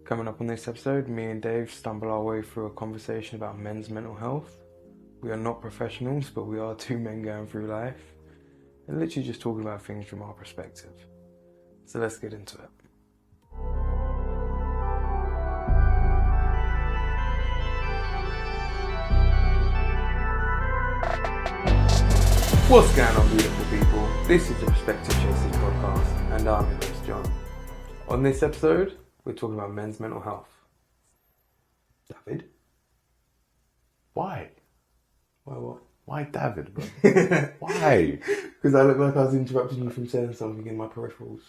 Coming up on this episode, me and Dave stumble our way through a conversation about men's mental health. We are not professionals, but we are two men going through life and literally just talking about things from our perspective. So let's get into it. What's going on, beautiful people? This is the Perspective Chasers podcast, and I'm your host, John. On this episode, we're talking about men's mental health. David? Why? Why what? Why David, bro? Why? Because I look like I was interrupting you from saying something in my peripherals.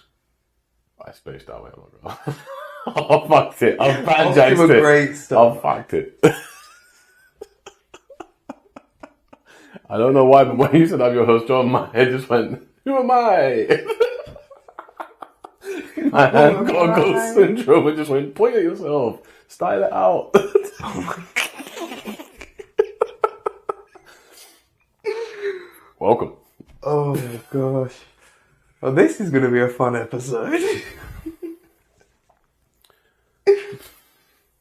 I spaced out, I'm not gonna. I fucked it. I Off to a franchised it. great start. I fucked it. I don't know why, but when you said I'm your host, John, my head just went, who am I? My hand got a ghost syndrome and just went, point at yourself. Style it out. Welcome. Oh my gosh. Well, this is going to be a fun episode.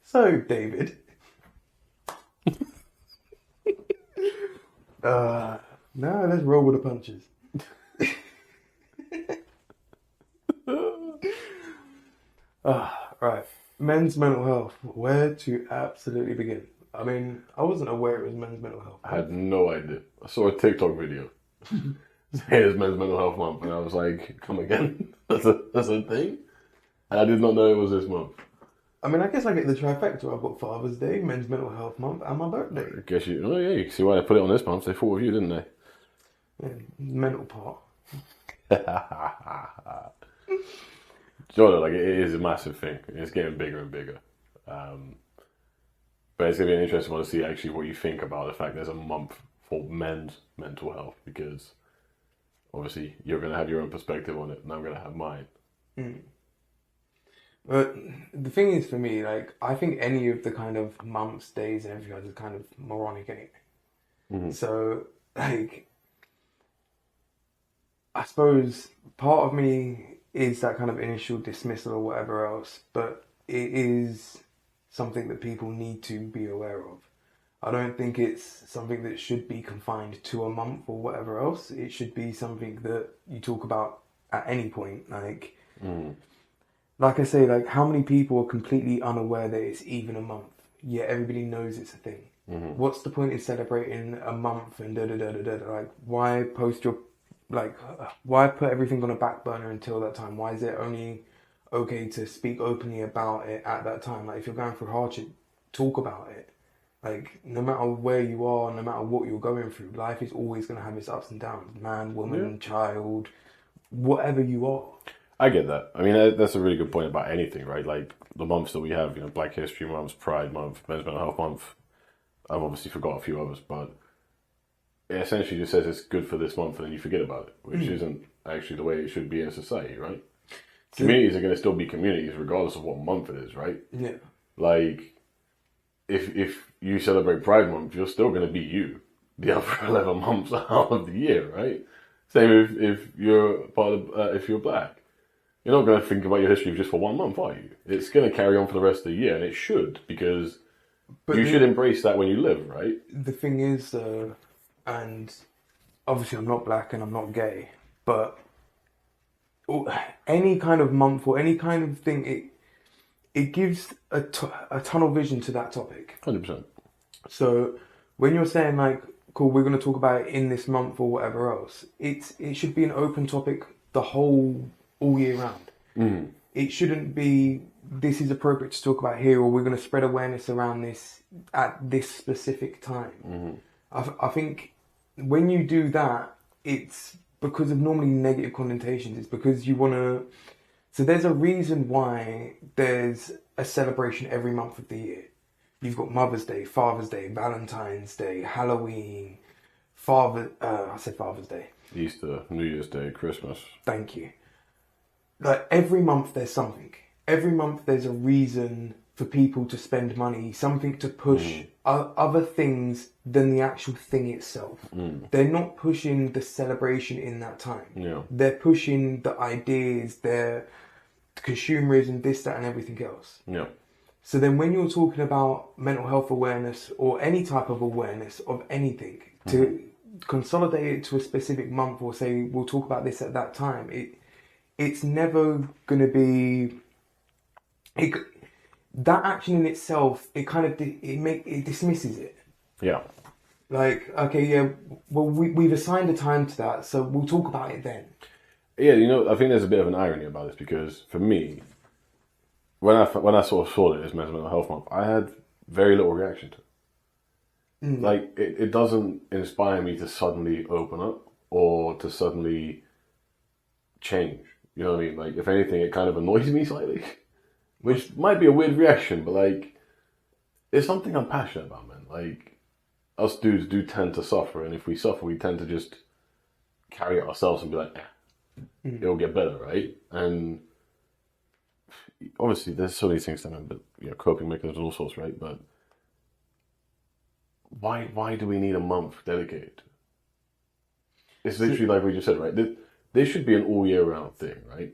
So, David. No, let's roll with the punches. Right. Men's mental health. Where to absolutely begin? I mean, I wasn't aware it was men's mental health. I had no idea. I saw a TikTok video. Saying it's Men's Mental Health Month, and I was like, come again? That's a thing? And I did not know it was this month. I mean, I guess I get the trifecta. I've got Father's Day, Men's Mental Health Month, and my birthday. I guess you can see why they put it on this month. They thought of you, didn't they? Yeah, mental part. Jordan, like, it is a massive thing. It's getting bigger and bigger. But it's going to be an interesting one to see actually what you think about the fact there's a month for men's mental health, because obviously you're going to have your own perspective on it and I'm going to have mine. But the thing is, for me, like, I think any of the kind of months, days, and everything is kind of moronic anyway. Mm-hmm. So, like, I suppose part of me is that kind of initial dismissal or whatever else, but it is something that people need to be aware of. I don't think it's something that should be confined to a month or whatever else. It should be something that you talk about at any point. Like I say, like, how many people are completely unaware that it's even a month, yet everybody knows it's a thing? Mm-hmm. What's the point in celebrating a month and da-da-da-da-da? Like, why post your... Like, why put everything on a back burner until that time? Why is it only okay to speak openly about it at that time? Like, if you're going through hardship, talk about it. Like, no matter where you are, no matter what you're going through, life is always going to have its ups and downs. Man, woman, child, whatever you are. I get that. I mean, that's a really good point about anything, right? Like, the months that we have, Black History Month, Pride Month, Men's Mental Health Month. I've obviously forgot a few others, but it essentially just says it's good for this month and then you forget about it, which isn't actually the way it should be in society, right? Communities are going to still be communities regardless of what month it is, right? Yeah. Like, if you celebrate Pride Month, you're still going to be you the other 11 months out of the year, right? Same if you're part of, if you're black. You're not going to think about your history just for 1 month, are you? It's going to carry on for the rest of the year, and it should, because you should embrace that when you live, right? The thing is, and obviously I'm not black and I'm not gay, but any kind of month or any kind of thing, it gives a tunnel vision to that topic. 100%. So when you're saying, like, cool, we're going to talk about it in this month or whatever else, it should be an open topic all year round. Mm. It shouldn't be, this is appropriate to talk about here, or we're going to spread awareness around this at this specific time. Mm-hmm. I think when you do that, it's because of normally negative connotations. It's because you want to... So there's a reason why there's a celebration every month of the year. You've got Mother's Day, Father's Day, Valentine's Day, Halloween, I said Father's Day. Easter, New Year's Day, Christmas. Thank you. Like, every month there's something. Every month there's a reason for people to spend money, something to push other things than the actual thing itself. They're not pushing the celebration in that time. Yeah. They're pushing the ideas, consumerism, this, that, and everything else. Yeah. So then when you're talking about mental health awareness or any type of awareness of anything, to consolidate it to a specific month or say we'll talk about this at that time, it's never going to be... that action in itself, it dismisses it. Yeah. Like, okay, yeah, well, we've assigned a time to that, so we'll talk about it then. Yeah, I think there's a bit of an irony about this because for me, when I sort of saw it as Mental Health Month, I had very little reaction to it. Like, it doesn't inspire me to suddenly open up or to suddenly change. You know what I mean? Like, if anything, it kind of annoys me slightly, which might be a weird reaction, but like, it's something I'm passionate about, man. Like, us dudes do tend to suffer, and if we suffer, we tend to just carry it ourselves and be like, it'll get better, right? And obviously, there's so many things that but coping mechanisms and all sorts, right? But why do we need a month dedicated to it? It's literally like we just said, right? This should be an all year round thing, right?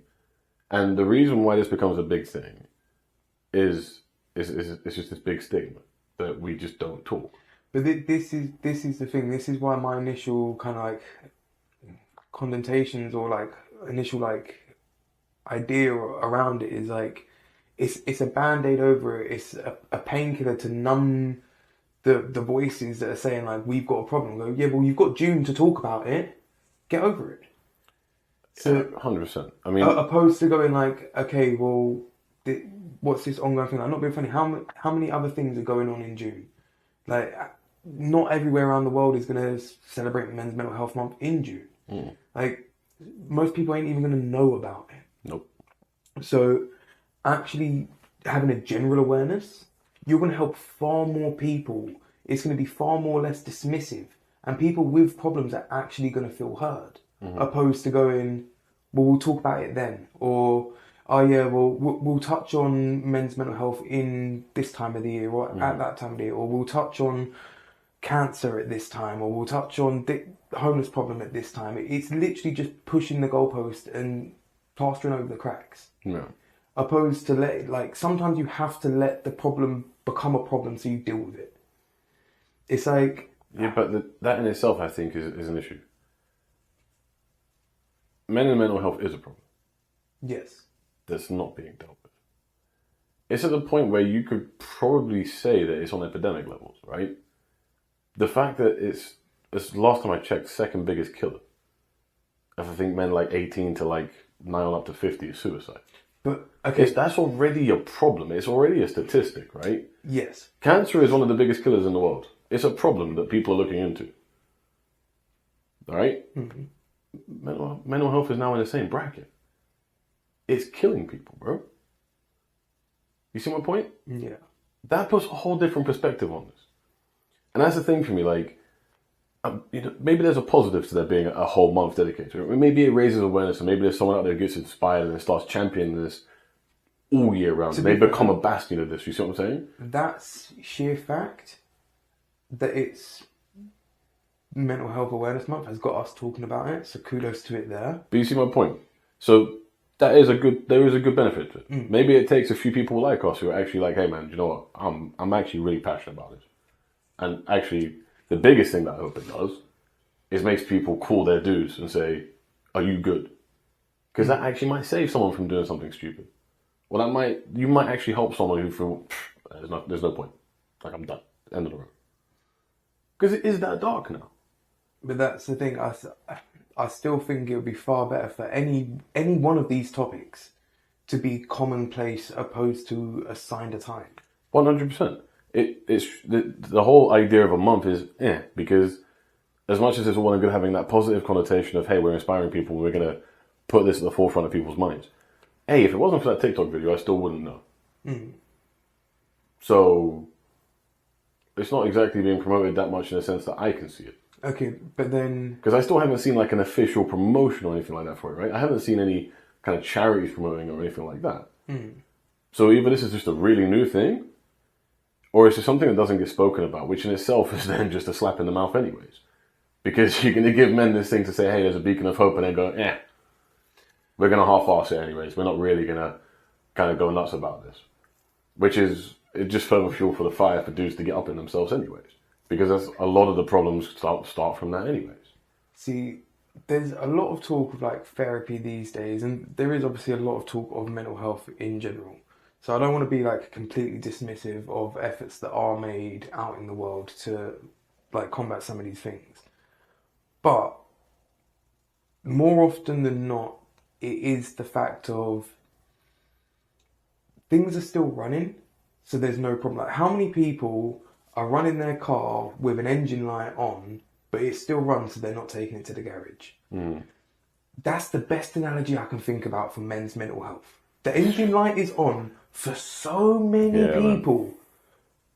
And the reason why this becomes a big thing is it's just this big stigma that we just don't talk. But this is the thing. This is why my initial kind of like connotations or like initial like idea around it is like it's a band-aid over it. It's a painkiller to numb the voices that are saying like we've got a problem. Go, yeah, well, you've got June to talk about it. Get over it. So 100%. I mean, opposed to going like, okay, well, what's this ongoing thing? Like, not being funny. How many other things are going on in June? Like, not everywhere around the world is going to celebrate Men's Mental Health Month in June. Like, most people ain't even going to know about it. Nope. So, actually having a general awareness, you're going to help far more people. It's going to be far more less dismissive. And people with problems are actually going to feel heard. Opposed to going, well, we'll talk about it then. Or, oh yeah, well, we'll touch on men's mental health in this time of the year or at that time of the year. Or we'll touch on cancer at this time. Or we'll touch on the homeless problem at this time. It's literally just pushing the goalpost and plastering over the cracks. Yeah. Opposed to sometimes you have to let the problem become a problem so you deal with it. It's like... Yeah, but that in itself, I think, is an issue. Men and mental health is a problem. Yes. That's not being dealt with. It's at the point where you could probably say that it's on epidemic levels, right? The fact that it's last time I checked, second biggest killer. I think men like 18 to like 9 on up to 50 is suicide. But, okay. That's already a problem. It's already a statistic, right? Yes. Cancer is one of the biggest killers in the world. It's a problem that people are looking into. All right? Mental health is now in the same bracket. It's killing people, bro. You see my point? Yeah. That puts a whole different perspective on this. And that's the thing for me, like, maybe there's a positive to there being a whole month dedicated to it. Maybe it raises awareness, and maybe there's someone out there who gets inspired and starts championing this all year round. They become a bastion of this. You see what I'm saying? That's sheer fact that it's Mental Health Awareness Month has got us talking about it. So kudos to it there. But you see my point. So there is a good benefit to it. Maybe it takes a few people like us who are actually like, hey man, you know what? I'm actually really passionate about this. And actually, the biggest thing that I hope it does is makes people call their dudes and say, are you good? Because that actually might save someone from doing something stupid. Well, you might actually help someone who feel, there's no point. Like, I'm done. End of the road. Because it is that dark now. But that's the thing. I still think it would be far better for any one of these topics to be commonplace opposed to assigned a time. 100%. It's the whole idea of a month is because as much as it's all good having that positive connotation of, hey, we're inspiring people, we're going to put this at the forefront of people's minds. Hey, if it wasn't for that TikTok video, I still wouldn't know. So it's not exactly being promoted that much in the sense that I can see it. Okay, but then... Because I still haven't seen like an official promotion or anything like that for it, right? I haven't seen any kind of charities promoting or anything like that. So either this is just a really new thing, or it's just something that doesn't get spoken about, which in itself is then just a slap in the mouth anyways. Because you're going to give men this thing to say, hey, there's a beacon of hope, and then go, we're going to half-arse it anyways. We're not really going to kind of go nuts about this, which is it just further fuel for the fire for dudes to get up in themselves anyways, because that's a lot of the problems start from that anyways. See, there's a lot of talk of like therapy these days, and there is obviously a lot of talk of mental health in general. So I don't want to be like completely dismissive of efforts that are made out in the world to like combat some of these things. But more often than not, it is the fact of things are still running, so there's no problem. Like, how many people are running their car with an engine light on, but it still runs, so they're not taking it to the garage? That's the best analogy I can think about for men's mental health. The engine light is on for so many people,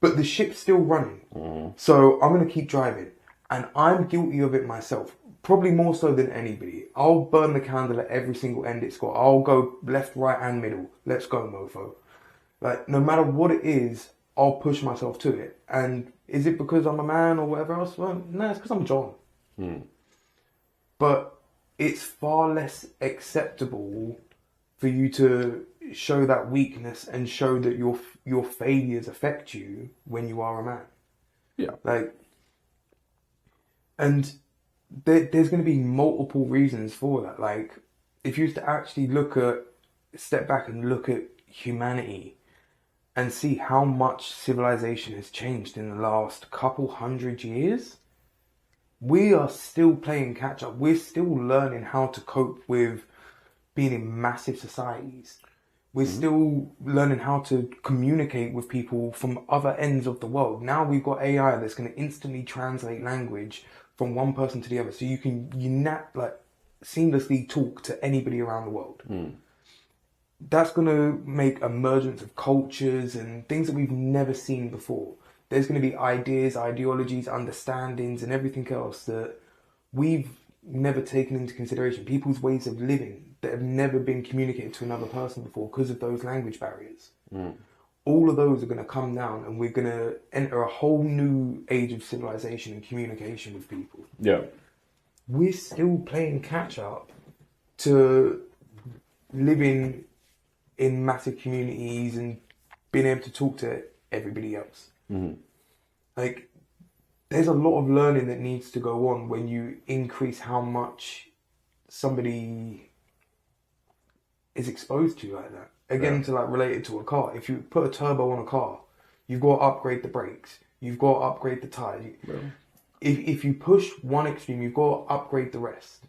but the ship's still running. So I'm going to keep driving. And I'm guilty of it myself, probably more so than anybody. I'll burn the candle at every single end it's got. I'll go left, right, and middle. Let's go, mofo. Like, no matter what it is, I'll push myself to it. And is it because I'm a man or whatever else? Well, no, it's because I'm John. But it's far less acceptable for you to show that weakness and show that your failures affect you when you are a man. Yeah. Like, and there's going to be multiple reasons for that. Like, if you used to actually step back and look at humanity and see how much civilization has changed in the last couple 100 years, we are still playing catch up. We're still learning how to cope with being in massive societies. We're still learning how to communicate with people from other ends of the world. Now we've got AI that's going to instantly translate language from one person to the other, so you can seamlessly talk to anybody around the world. That's going to make emergence of cultures and things that we've never seen before. There's going to be ideas, ideologies, understandings, and everything else that we've never taken into consideration. People's ways of living that have never been communicated to another person before because of those language barriers. All of those are going to come down, and we're going to enter a whole new age of civilization and communication with people. Yeah. We're still playing catch up to living in massive communities and being able to talk to everybody else. Like, there's a lot of learning that needs to go on when you increase how much somebody is exposed to like that. Again, to like relate it to a car. If you put a turbo on a car, you've got to upgrade the brakes. You've got to upgrade the tyre. If you push one extreme, you've got to upgrade the rest.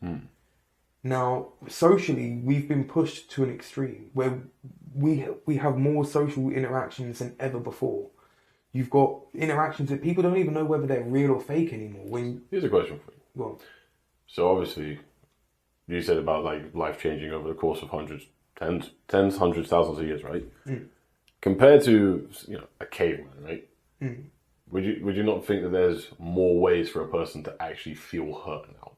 Now, socially, we've been pushed to an extreme where we have more social interactions than ever before. You've got interactions that people don't even know whether they're real or fake anymore. Here's a question for you. Well, so obviously, you said about like life changing over the course of tens, hundreds, thousands of years, right? Compared to a caveman, right? Would you not think that there's more ways for a person to actually feel hurt now?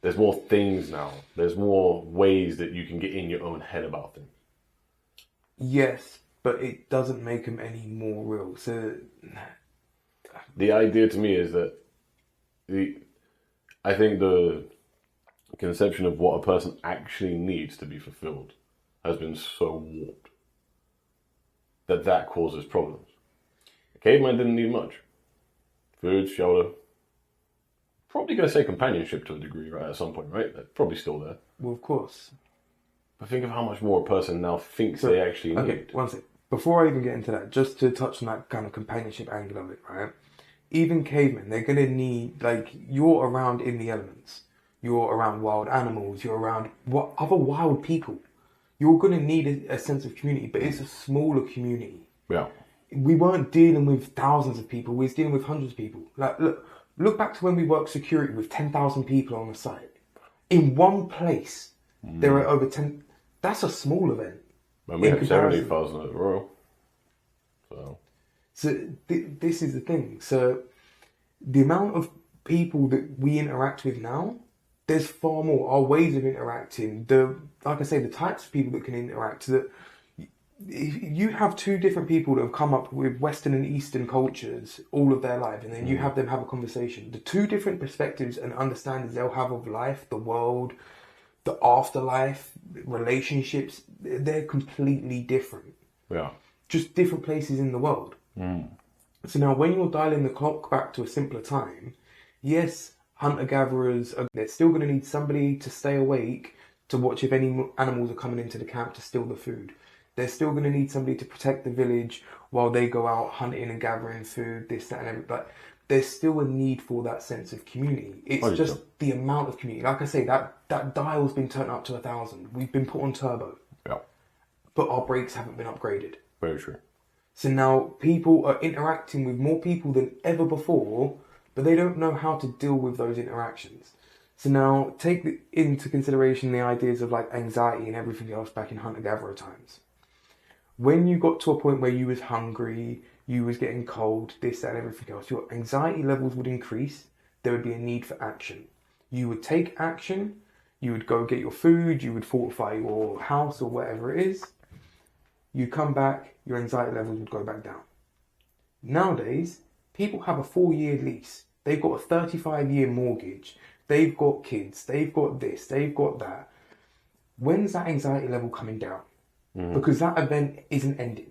There's more things now. There's more ways that you can get in your own head about things. Yes, but it doesn't make them any more real. So the idea to me is that I think the conception of what a person actually needs to be fulfilled has been so warped that causes problems. A caveman didn't need much. Food, shelter. Probably going to say companionship to a degree, right? At some point, right? That's probably still there. Well, of course. But think of how much more a person now thinks they actually need. Okay, one sec. Before I even get into that, just to touch on that kind of companionship angle of it, right? Even cavemen, they're going to need, like, you're around in the elements. You're around wild animals. You're around other wild people. You're going to need a sense of community, but it's a smaller community. Yeah. We weren't dealing with thousands of people. We was dealing with hundreds of people. Like, look back to when we worked security with 10,000 people on the site. In one place, there are over 10... That's a small event. And we had 70,000 at the Royal. So this is the thing. So the amount of people that we interact with now, there's far more. Our ways of interacting, like I say, the types of people that can interact. That you have two different people that have come up with Western and Eastern cultures all of their life, and then you have them have a conversation. The two different perspectives and understandings they'll have of life, the world, the afterlife, relationships, they're completely different. Yeah. Just different places in the world. So now when you're dialing the clock back to a simpler time, yes, hunter-gatherers, they're still going to need somebody to stay awake to watch if any animals are coming into the camp to steal the food. They're still going to need somebody to protect the village while they go out hunting and gathering food, this, that, and everything. But there's still a need for that sense of community. It's just the amount of community. Like I say, that dial's been turned up to 1,000. We've been put on turbo. Yeah. But our brakes haven't been upgraded. Very true. So now people are interacting with more people than ever before, but they don't know how to deal with those interactions. So now take into consideration the ideas of like anxiety and everything else back in hunter-gatherer times. When you got to a point where you was hungry, you was getting cold, this, that, and everything else, your anxiety levels would increase. There would be a need for action. You would take action. You would go get your food. You would fortify your house or whatever it is. You come back, your anxiety levels would go back down. Nowadays, people have a 4-year lease. They've got a 35-year mortgage. They've got kids. They've got this. They've got that. When's that anxiety level coming down? Because that event isn't ending.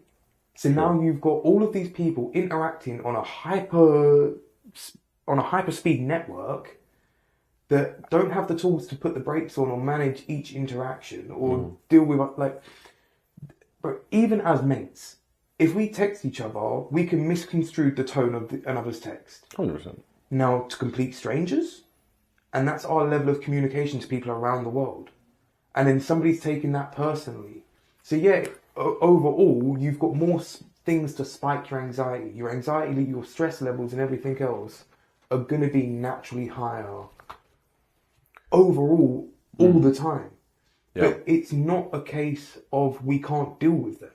So now you've got all of these people interacting on a hyper speed network that don't have the tools to put the brakes on or manage each interaction or deal with like. But even as mates, if we text each other, we can misconstrue the tone of another's text. 100%. Now, to complete strangers, and that's our level of communication to people around the world. And then somebody's taking that personally. So yeah, overall, you've got more things to spike your anxiety. Your anxiety, your stress levels and everything else are going to be naturally higher overall all the time. Yeah. But it's not a case of we can't deal with them.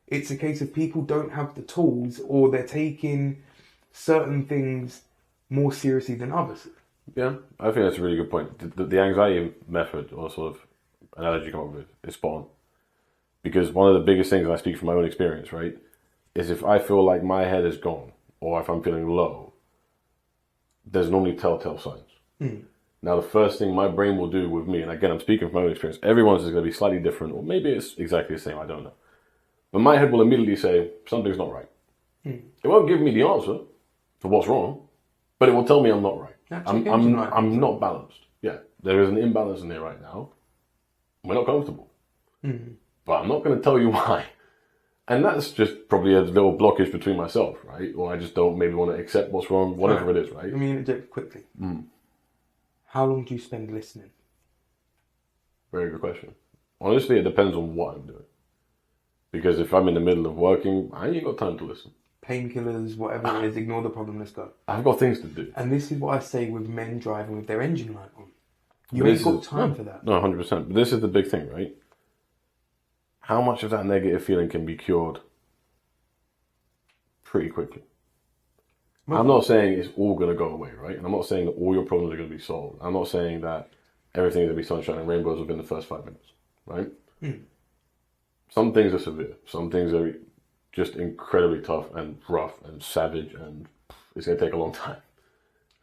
It's a case of people don't have the tools or they're taking certain things more seriously than others. Yeah, I think that's a really good point. The anxiety method or sort of analogy you come up with is spot on. Because one of the biggest things, and I speak from my own experience, right, is if I feel like my head is gone or if I'm feeling low, there's normally telltale signs. Now, the first thing my brain will do with me, and again, I'm speaking from my own experience, everyone's is going to be slightly different, or maybe it's exactly the same, I don't know. But my head will immediately say, something's not right. It won't give me the answer for what's wrong, but it will tell me I'm not right. I'm not balanced. Yeah, there is an imbalance in there right now. We're not comfortable. But I'm not going to tell you why. And that's just probably a little blockage between myself, right? Or I just don't maybe want to accept what's wrong, whatever it is, right? Let me interject quickly. How long do you spend listening? Very good question. Honestly, it depends on what I'm doing. Because if I'm in the middle of working, I ain't got time to listen. Painkillers, whatever it is, ignore the problem, let's go. I've got things to do. And this is what I say with men driving with their engine light on. You ain't got time for that. No, 100%. But this is the big thing, right? How much of that negative feeling can be cured pretty quickly? I'm not saying it's all going to go away, right? And I'm not saying that all your problems are going to be solved. I'm not saying that everything is going to be sunshine and rainbows within the first 5 minutes, right? Some things are severe. Some things are just incredibly tough and rough and savage, and it's going to take a long time,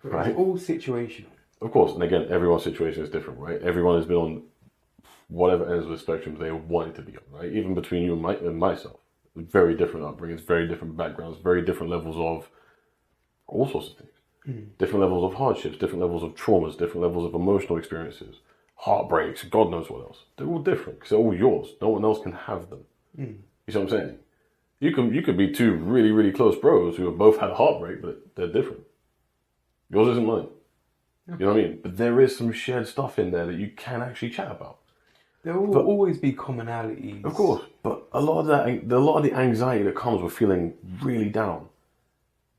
right? It's all situational. Of course, and again, everyone's situation is different, right? Everyone has been on whatever ends of the spectrum they wanted to be on, right? Even between you and myself. Very different upbringings, very different backgrounds, very different levels of all sorts of things. Different levels of hardships, different levels of traumas, different levels of emotional experiences, heartbreaks, God knows what else. They're all different because they're all yours. No one else can have them. You see what I'm saying? You could be two really, really close bros who have both had a heartbreak, but they're different. Yours isn't mine. You know what I mean? But there is some shared stuff in there that you can actually chat about. There will always be commonalities. Of course, but a lot of the anxiety that comes with feeling really down,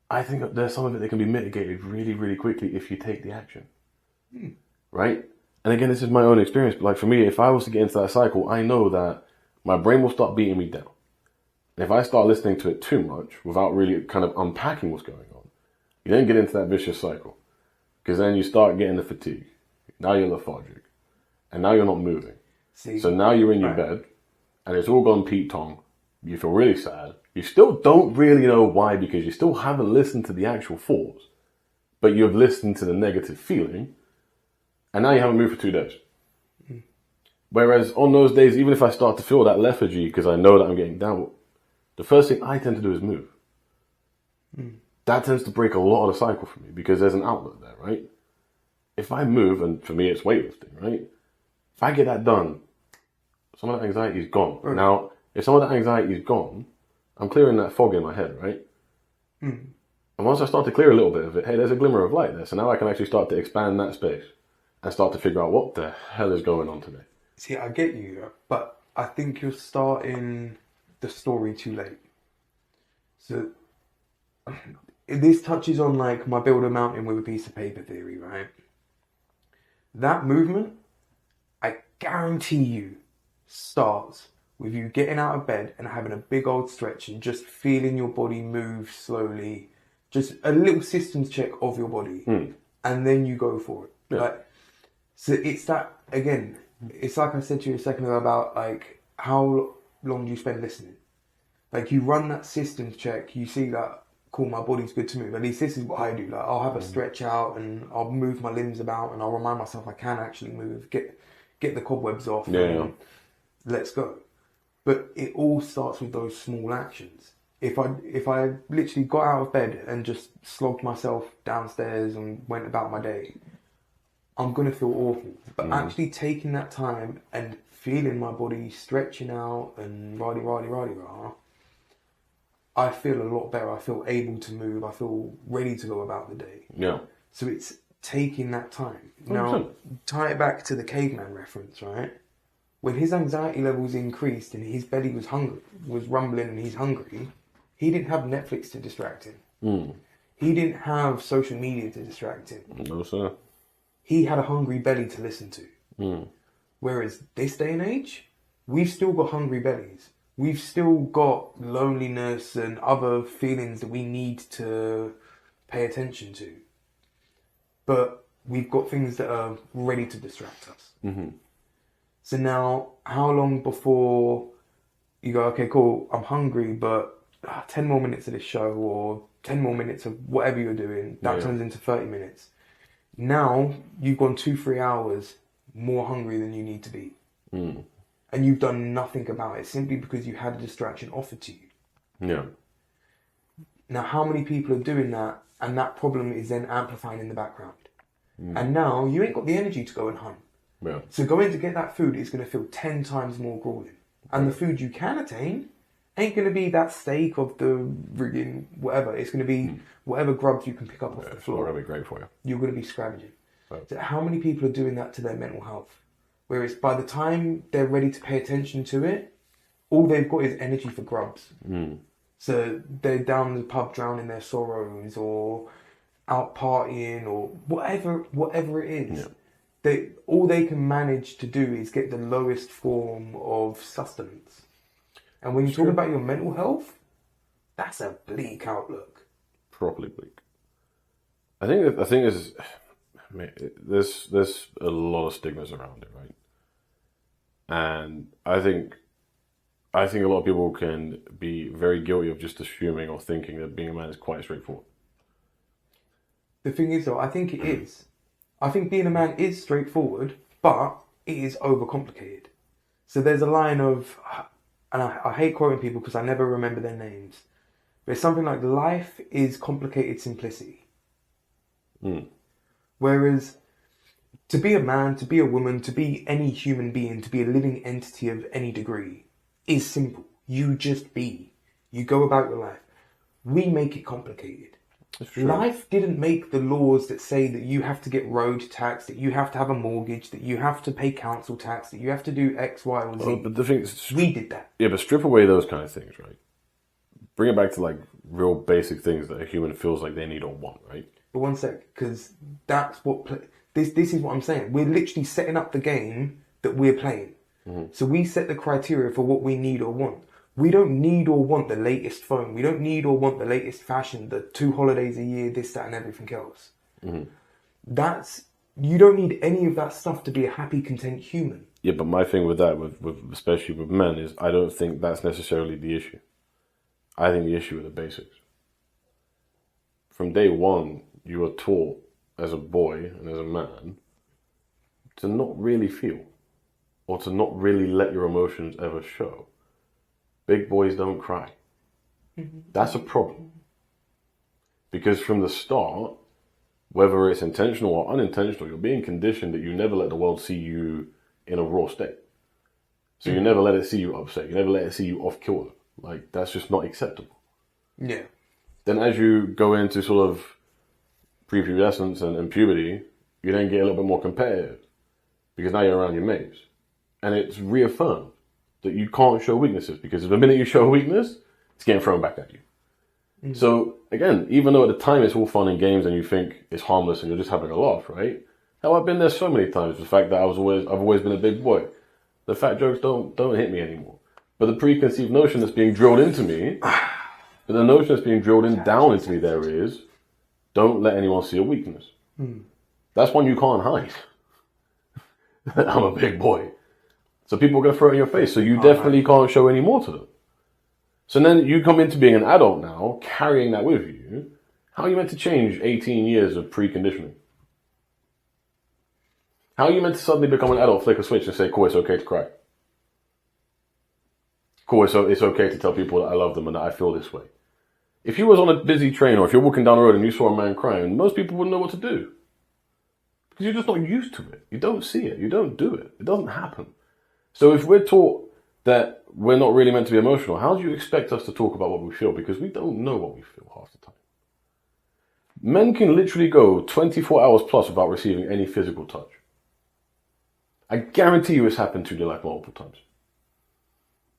I think that there's some of it that can be mitigated really, really quickly if you take the action. Right? And again, this is my own experience, but like for me, if I was to get into that cycle, I know that my brain will start beating me down. And if I start listening to it too much without really kind of unpacking what's going on, you then get into that vicious cycle. Because then you start getting the fatigue. Now you're lethargic. And now you're not moving. So now you're in your bed, and it's all gone Pete Tong. You feel really sad. You still don't really know why, because you still haven't listened to the actual thoughts, but you've listened to the negative feeling, and now you haven't moved for 2 days. Whereas on those days, even if I start to feel that lethargy because I know that I'm getting down, the first thing I tend to do is move. That tends to break a lot of the cycle for me because there's an outlet there, right? If I move, and for me it's weightlifting, right? If I get that done, some of that anxiety is gone. Right. Now, if some of that anxiety is gone, I'm clearing that fog in my head, right? And once I start to clear a little bit of it, hey, there's a glimmer of light there. So now I can actually start to expand that space and start to figure out what the hell is going on today. See, I get you, but I think you're starting the story too late. So this touches on like my build a mountain with a piece of paper theory, right? That movement, I guarantee you, starts with you getting out of bed and having a big old stretch and just feeling your body move slowly, just a little systems check of your body, and then you go for it. Yeah. Like, so it's that, again, it's like I said to you a second ago about like how long do you spend listening? Like you run that systems check, you see that, cool, my body's good to move. At least this is what I do. Like I'll have a stretch out and I'll move my limbs about and I'll remind myself I can actually move, get the cobwebs off, and let's go. But it all starts with those small actions. If I literally got out of bed and just slogged myself downstairs and went about my day, I'm gonna feel awful. But actually taking that time and feeling my body stretching out and rah, I feel a lot better. I feel able to move. I feel ready to go about the day. Yeah. So it's taking that time. 100%. Now, tie it back to the caveman reference, right? When his anxiety levels increased and his belly was rumbling and he's hungry, he didn't have Netflix to distract him. He didn't have social media to distract him. No, sir. He had a hungry belly to listen to. Whereas this day and age, we've still got hungry bellies. We've still got loneliness and other feelings that we need to pay attention to. But we've got things that are ready to distract us. So now, how long before you go, okay, cool, I'm hungry, but 10 more minutes of this show or 10 more minutes of whatever you're doing, that turns into 30 minutes. Now, you've gone 2-3 hours more hungry than you need to be. And you've done nothing about it simply because you had a distraction offered to you. Yeah. Now, how many people are doing that and that problem is then amplifying in the background? And now you ain't got the energy to go and hunt. Yeah. So going to get that food is going to feel 10 times more grueling. And the food you can attain ain't going to be that steak of the friggin' whatever. It's going to be whatever grubs you can pick up off the floor. It's not going to be great for you. You're going to be scavenging. Right. So how many people are doing that to their mental health? Whereas by the time they're ready to pay attention to it, all they've got is energy for grubs. So they're down the pub drowning their sorrows or out partying or whatever it is. Yeah. All they can manage to do is get the lowest form of sustenance. And when you talk about your mental health, that's a bleak outlook. Properly bleak. I think there's a lot of stigmas around it, right? And I think a lot of people can be very guilty of just assuming or thinking that being a man is quite straightforward. The thing is, though, I think it is. I think being a man is straightforward, but it is overcomplicated. So there's a line of, and I hate quoting people because I never remember their names, but it's something like, life is complicated simplicity. Whereas to be a man, to be a woman, to be any human being, to be a living entity of any degree is simple. You just be. You go about your life. We make it complicated. Life didn't make the laws that say that you have to get road tax, that you have to have a mortgage, that you have to pay council tax, that you have to do X, Y, or Z. Oh, but the thing is, we did that. Yeah, but strip away those kind of things, right? Bring it back to like real basic things that a human feels like they need or want, right? But one sec, because that's what this is what I'm saying. We're literally setting up the game that we're playing. So we set the criteria for what we need or want. We don't need or want the latest phone. We don't need or want the latest fashion, the 2 holidays a year, this, that, and everything else. You don't need any of that stuff to be a happy, content human. Yeah, but my thing with that, with especially with men, is I don't think that's necessarily the issue. I think the issue are the basics. From day one, you are taught as a boy and as a man to not really feel. or to not really let your emotions ever show. Big boys don't cry. That's a problem. Because from the start, whether it's intentional or unintentional, you're being conditioned that you never let the world see you in a raw state. So you never let it see you upset. You never let it see you off kilter. Like, that's just not acceptable. Yeah. Then as you go into sort of prepubescence and puberty, you then get a little bit more competitive because now you're around your mates. And it's reaffirmed that you can't show weaknesses because the minute you show a weakness, it's getting thrown back at you. So again, even though at the time it's all fun and games and you think it's harmless and you're just having a laugh, right? Hell, I've been there so many times. The fact that I've always been a big boy. The fat jokes don't hit me anymore. But the preconceived notion that's being drilled into me, the notion that's being drilled down into me there is, don't let anyone see a weakness. That's one you can't hide. I'm a big boy. So people are going to throw it in your face. So you definitely can't show any more to them. So then you come into being an adult now, carrying that with you. How are you meant to change 18 years of preconditioning? How are you meant to suddenly become an adult, flick a switch and say, cool, it's okay to cry? Cool, it's okay to tell people that I love them and that I feel this way. If you was on a busy train or if you're walking down the road and you saw a man crying, most people wouldn't know what to do. Because you're just not used to it. You don't see it. You don't do it. It doesn't happen. So if we're taught that we're not really meant to be emotional, how do you expect us to talk about what we feel? Because we don't know what we feel half the time. Men can literally go 24 hours plus without receiving any physical touch. I guarantee you it's happened to you in your life multiple times.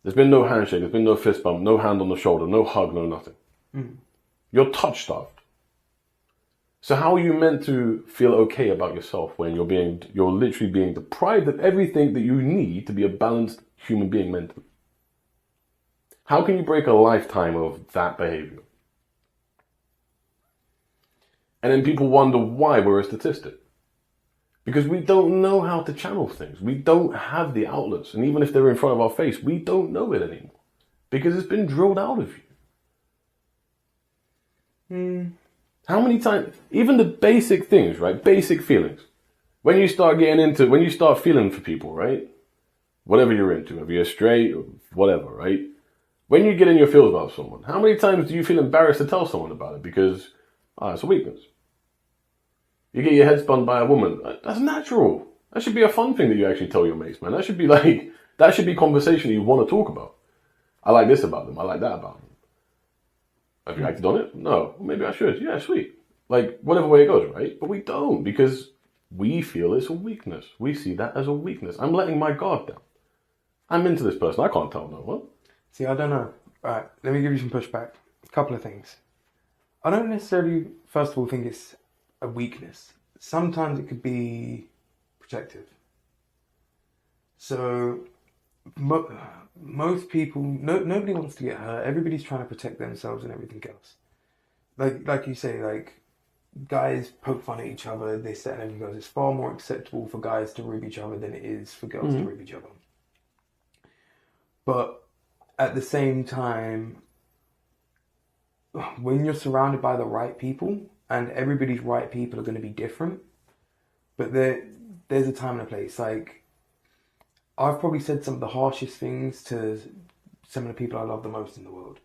There's been no handshake, there's been no fist bump, no hand on the shoulder, no hug, no nothing. You're touch starved. So how are you meant to feel okay about yourself when you're literally being deprived of everything that you need to be a balanced human being mentally? How can you break a lifetime of that behavior? And then people wonder why we're a statistic. Because we don't know how to channel things. We don't have the outlets. And even if they're in front of our face, we don't know it anymore. Because it's been drilled out of you. How many times, even the basic things, right? Basic feelings. When you start feeling for people, right? Whatever you're into, whether you're straight or whatever, right? When you get in your feels about someone, how many times do you feel embarrassed to tell someone about it? Because, it's a weakness. You get your head spun by a woman. That's natural. That should be a fun thing that you actually tell your mates, man. That should be conversation that you want to talk about. I like this about them. I like that about them. Have you acted on it? No. Well, maybe I should. Yeah, sweet. Like, whatever way it goes, right? But we don't because we feel it's a weakness. We see that as a weakness. I'm letting my guard down. I'm into this person. I can't tell no one. See, I don't know. Alright, let me give you some pushback. A couple of things. I don't necessarily, first of all, think it's a weakness. Sometimes it could be protective. So, most people, nobody wants to get hurt. Everybody's trying to protect themselves and everything else. Like you say, like, guys poke fun at each other, this, that, and everything else. It's far more acceptable for guys to rib each other than it is for girls to rib each other. But at the same time, when you're surrounded by the right people, and everybody's right people are going to be different, but there's a time and a place. Like, I've probably said some of the harshest things to some of the people I love the most in the world.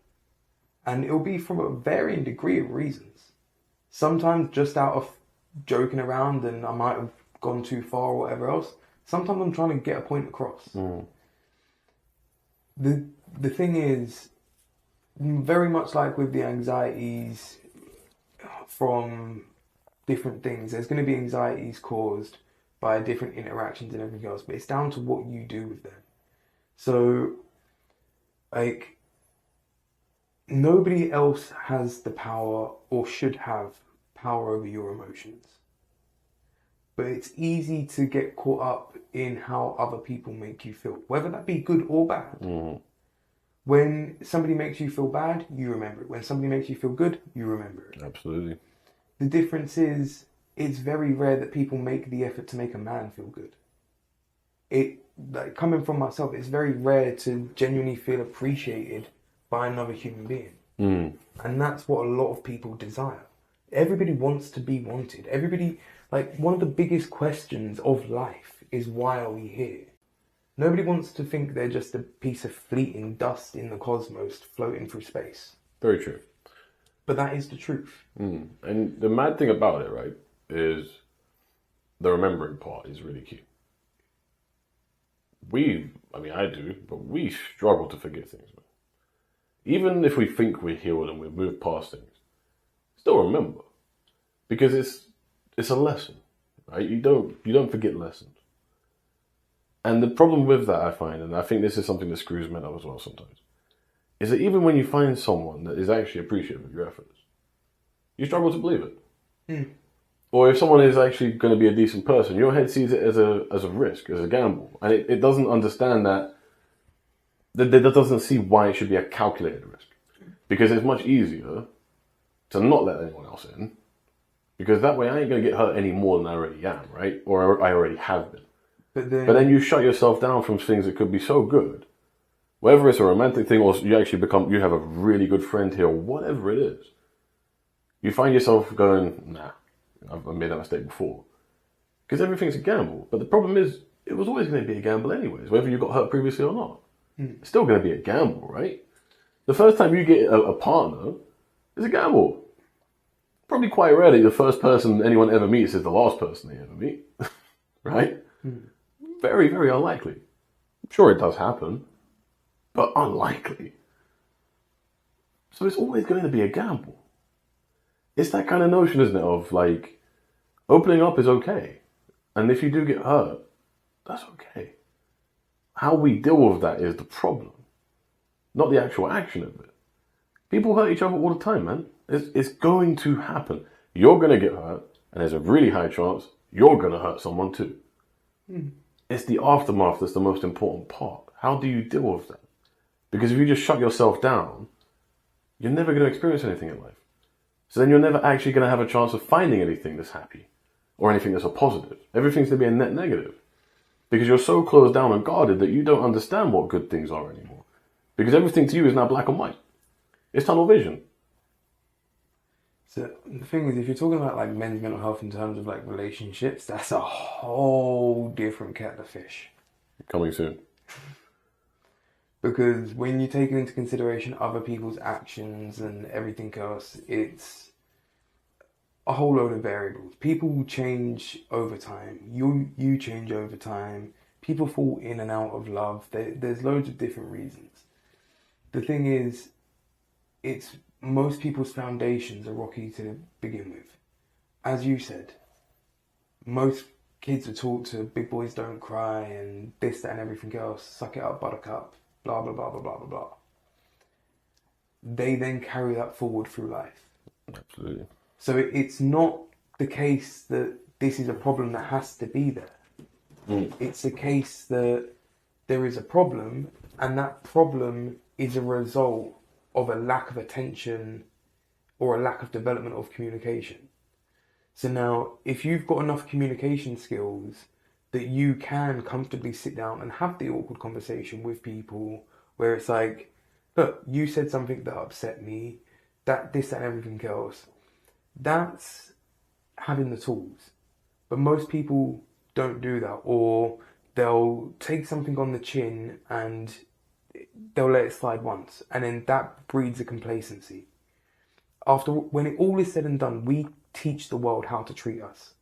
And it'll be from a varying degree of reasons. Sometimes just out of joking around and I might have gone too far or whatever else. Sometimes I'm trying to get a point across. The thing is, very much like with the anxieties from different things, there's going to be anxieties caused by different interactions and everything else, but it's down to what you do with them. So, like, nobody else has the power or should have power over your emotions. But it's easy to get caught up in how other people make you feel, whether that be good or bad. When somebody makes you feel bad, you remember it. When somebody makes you feel good, you remember it. Absolutely. The difference is, it's very rare that people make the effort to make a man feel good. Like, coming from myself, it's very rare to genuinely feel appreciated by another human being. And that's what a lot of people desire. Everybody wants to be wanted. Everybody, like, one of the biggest questions of life is, why are we here? Nobody wants to think they're just a piece of fleeting dust in the cosmos floating through space. Very true. But that is the truth. And the mad thing about it, right, is the remembering part is really key. I do, but we struggle to forget things, man. Even if we think we're healed and we've moved past things, still remember. Because it's a lesson, right? You don't forget lessons. And the problem with that, I find, and I think this is something that screws men up as well sometimes, is that even when you find someone that is actually appreciative of your efforts, you struggle to believe it. Or if someone is actually going to be a decent person, your head sees it as a risk, as a gamble. And it doesn't understand that doesn't see why it should be a calculated risk. Because it's much easier to not let anyone else in. Because that way I ain't going to get hurt any more than I already am, right? Or I already have been. But then you shut yourself down from things that could be so good. Whether it's a romantic thing or you have a really good friend here, or whatever it is. You find yourself going, nah, I've made that mistake before. Because everything's a gamble. But the problem is, it was always going to be a gamble anyways, whether you got hurt previously or not. It's still going to be a gamble, right? The first time you get a partner is a gamble. Probably quite rarely the first person anyone ever meets is the last person they ever meet. Right? Very, very unlikely. I'm sure it does happen, but unlikely. So it's always going to be a gamble. It's that kind of notion, isn't it, of like, opening up is okay. And if you do get hurt, that's okay. How we deal with that is the problem, not the actual action of it. People hurt each other all the time, man. It's going to happen. You're going to get hurt, and there's a really high chance you're going to hurt someone too. It's the aftermath that's the most important part. How do you deal with that? Because if you just shut yourself down, you're never going to experience anything in life. So then you're never actually going to have a chance of finding anything that's happy or anything that's a positive. Everything's going to be a net negative because you're so closed down and guarded that you don't understand what good things are anymore. Because everything to you is now black and white. It's tunnel vision. So the thing is, if you're talking about like men's mental health in terms of like relationships, that's a whole different kettle of fish. Coming soon. Because when you take into consideration other people's actions and everything else, it's a whole load of variables. People change over time. You change over time. People fall in and out of love. There's loads of different reasons. The thing is, it's most people's foundations are rocky to begin with. As you said, most kids are taught to big boys don't cry and this, that and everything else. Suck it up, buttercup. Blah, blah, blah, blah, blah, blah, blah. They then carry that forward through life. Absolutely. So it's not the case that this is a problem that has to be there. It's a case that there is a problem, and that problem is a result of a lack of attention or a lack of development of communication. So now, if you've got enough communication skills that you can comfortably sit down and have the awkward conversation with people where it's like, look, you said something that upset me, this, and everything else. That's having the tools. But most people don't do that, or they'll take something on the chin and they'll let it slide once, and then that breeds a complacency. When it all is said and done, we teach the world how to treat us.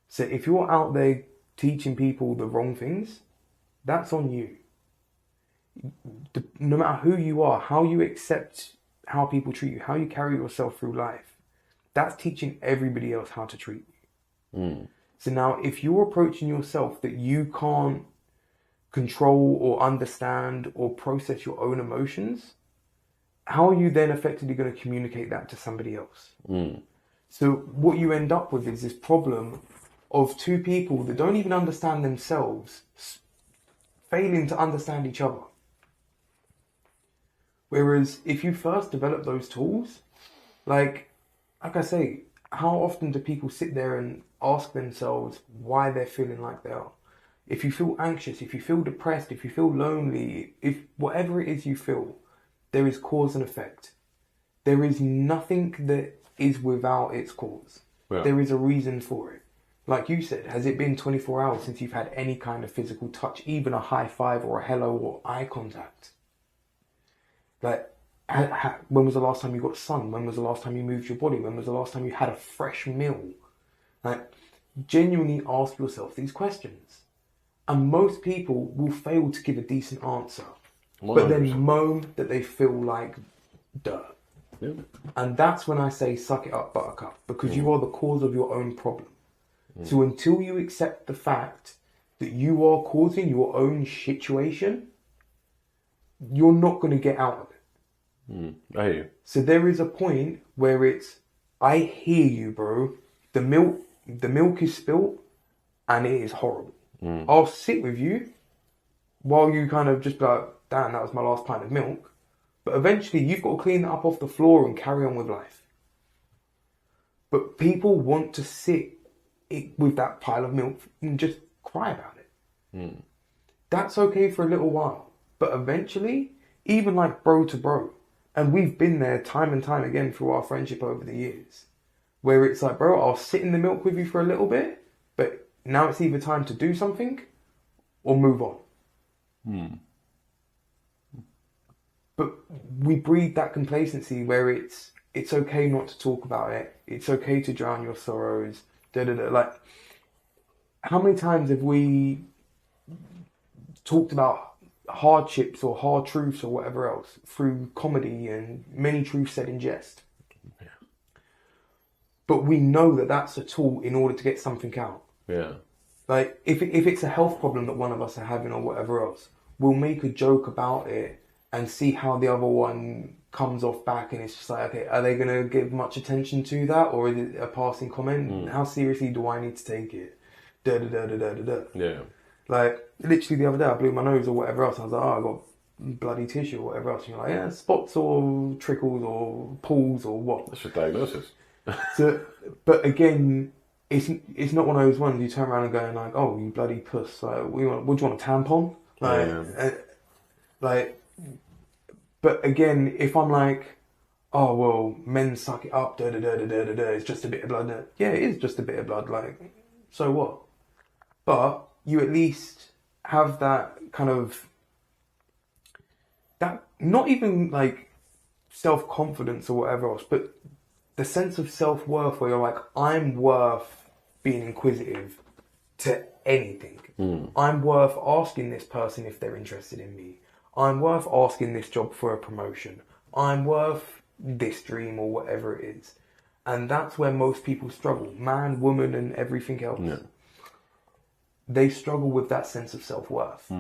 So if you're out there teaching people the wrong things, that's on you. No matter who you are, how you accept how people treat you, how you carry yourself through life, that's teaching everybody else how to treat you. So now, if you're approaching yourself that you can't control or understand or process your own emotions, how are you then effectively going to communicate that to somebody else? So what you end up with is this problem of two people that don't even understand themselves failing to understand each other. Whereas if you first develop those tools, like I say, how often do people sit there and ask themselves why they're feeling like they are? If you feel anxious, if you feel depressed, if you feel lonely, if whatever it is you feel, there is cause and effect. There is nothing that is without its cause. Yeah. There is a reason for it. Like you said, has it been 24 hours since you've had any kind of physical touch, even a high five or a hello or eye contact? Like, when was the last time you got sun? When was the last time you moved your body? When was the last time you had a fresh meal? Like, genuinely ask yourself these questions. And most people will fail to give a decent answer, 100%. but then moan that they feel like dirt. Yeah. And that's when I say suck it up, buttercup, because you are the cause of your own problem. So until you accept the fact that you are causing your own situation, you're not going to get out of it. I hear you. So there is a point where it's, I hear you, bro. The milk is spilt and it is horrible. I'll sit with you while you kind of just be like, damn, that was my last pint of milk. But eventually you've got to clean that up off the floor and carry on with life. But people want to sit with that pile of milk and just cry about it. That's okay for a little while. But eventually, even like bro to bro, and we've been there time and time again through our friendship over the years, where it's like, bro, I'll sit in the milk with you for a little bit, but now it's either time to do something or move on. But we breed that complacency where it's okay not to talk about it. It's okay to drown your sorrows. Like, how many times have we talked about hardships or hard truths or whatever else through comedy and many truths said in jest? Yeah. But we know that that's a tool in order to get something out. Yeah. Like, if it's a health problem that one of us are having or whatever else, we'll make a joke about it and see how the other one comes off back, and it's just like, okay, are they going to give much attention to that, or is it a passing comment? How seriously do I need to take it? Yeah. Like, literally the other day I blew my nose or whatever else, and I was like, oh, I got bloody tissue or whatever else, and you're like, yeah, spots or trickles or pools or what? That's your diagnosis. So, but again, it's not one of those ones you turn around and go like, oh, you bloody puss, like, what do you want, a tampon? Like, but again, if I'm like, oh, well, men suck it up, it's just a bit of blood. Yeah, it is just a bit of blood, like, so what? But you at least have that kind of, that, not even like self-confidence or whatever else, but the sense of self-worth where you're like, I'm worth being inquisitive to anything. I'm worth asking this person if they're interested in me. I'm worth asking this job for a promotion. I'm worth this dream or whatever it is. And that's where most people struggle. Man, woman, and everything else. Yeah. They struggle with that sense of self-worth.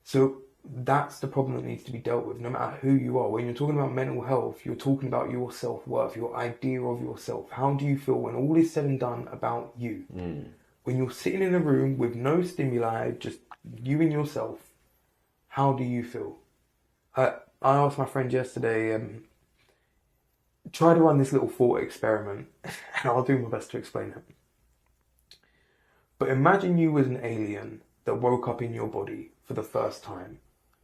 So that's the problem that needs to be dealt with, no matter who you are. When you're talking about mental health, you're talking about your self-worth, your idea of yourself. How do you feel when all is said and done about you? When you're sitting in a room with no stimuli, just you and yourself, how do you feel? I asked my friend yesterday, try to run this little thought experiment, and I'll do my best to explain it. But imagine you was an alien that woke up in your body for the first time.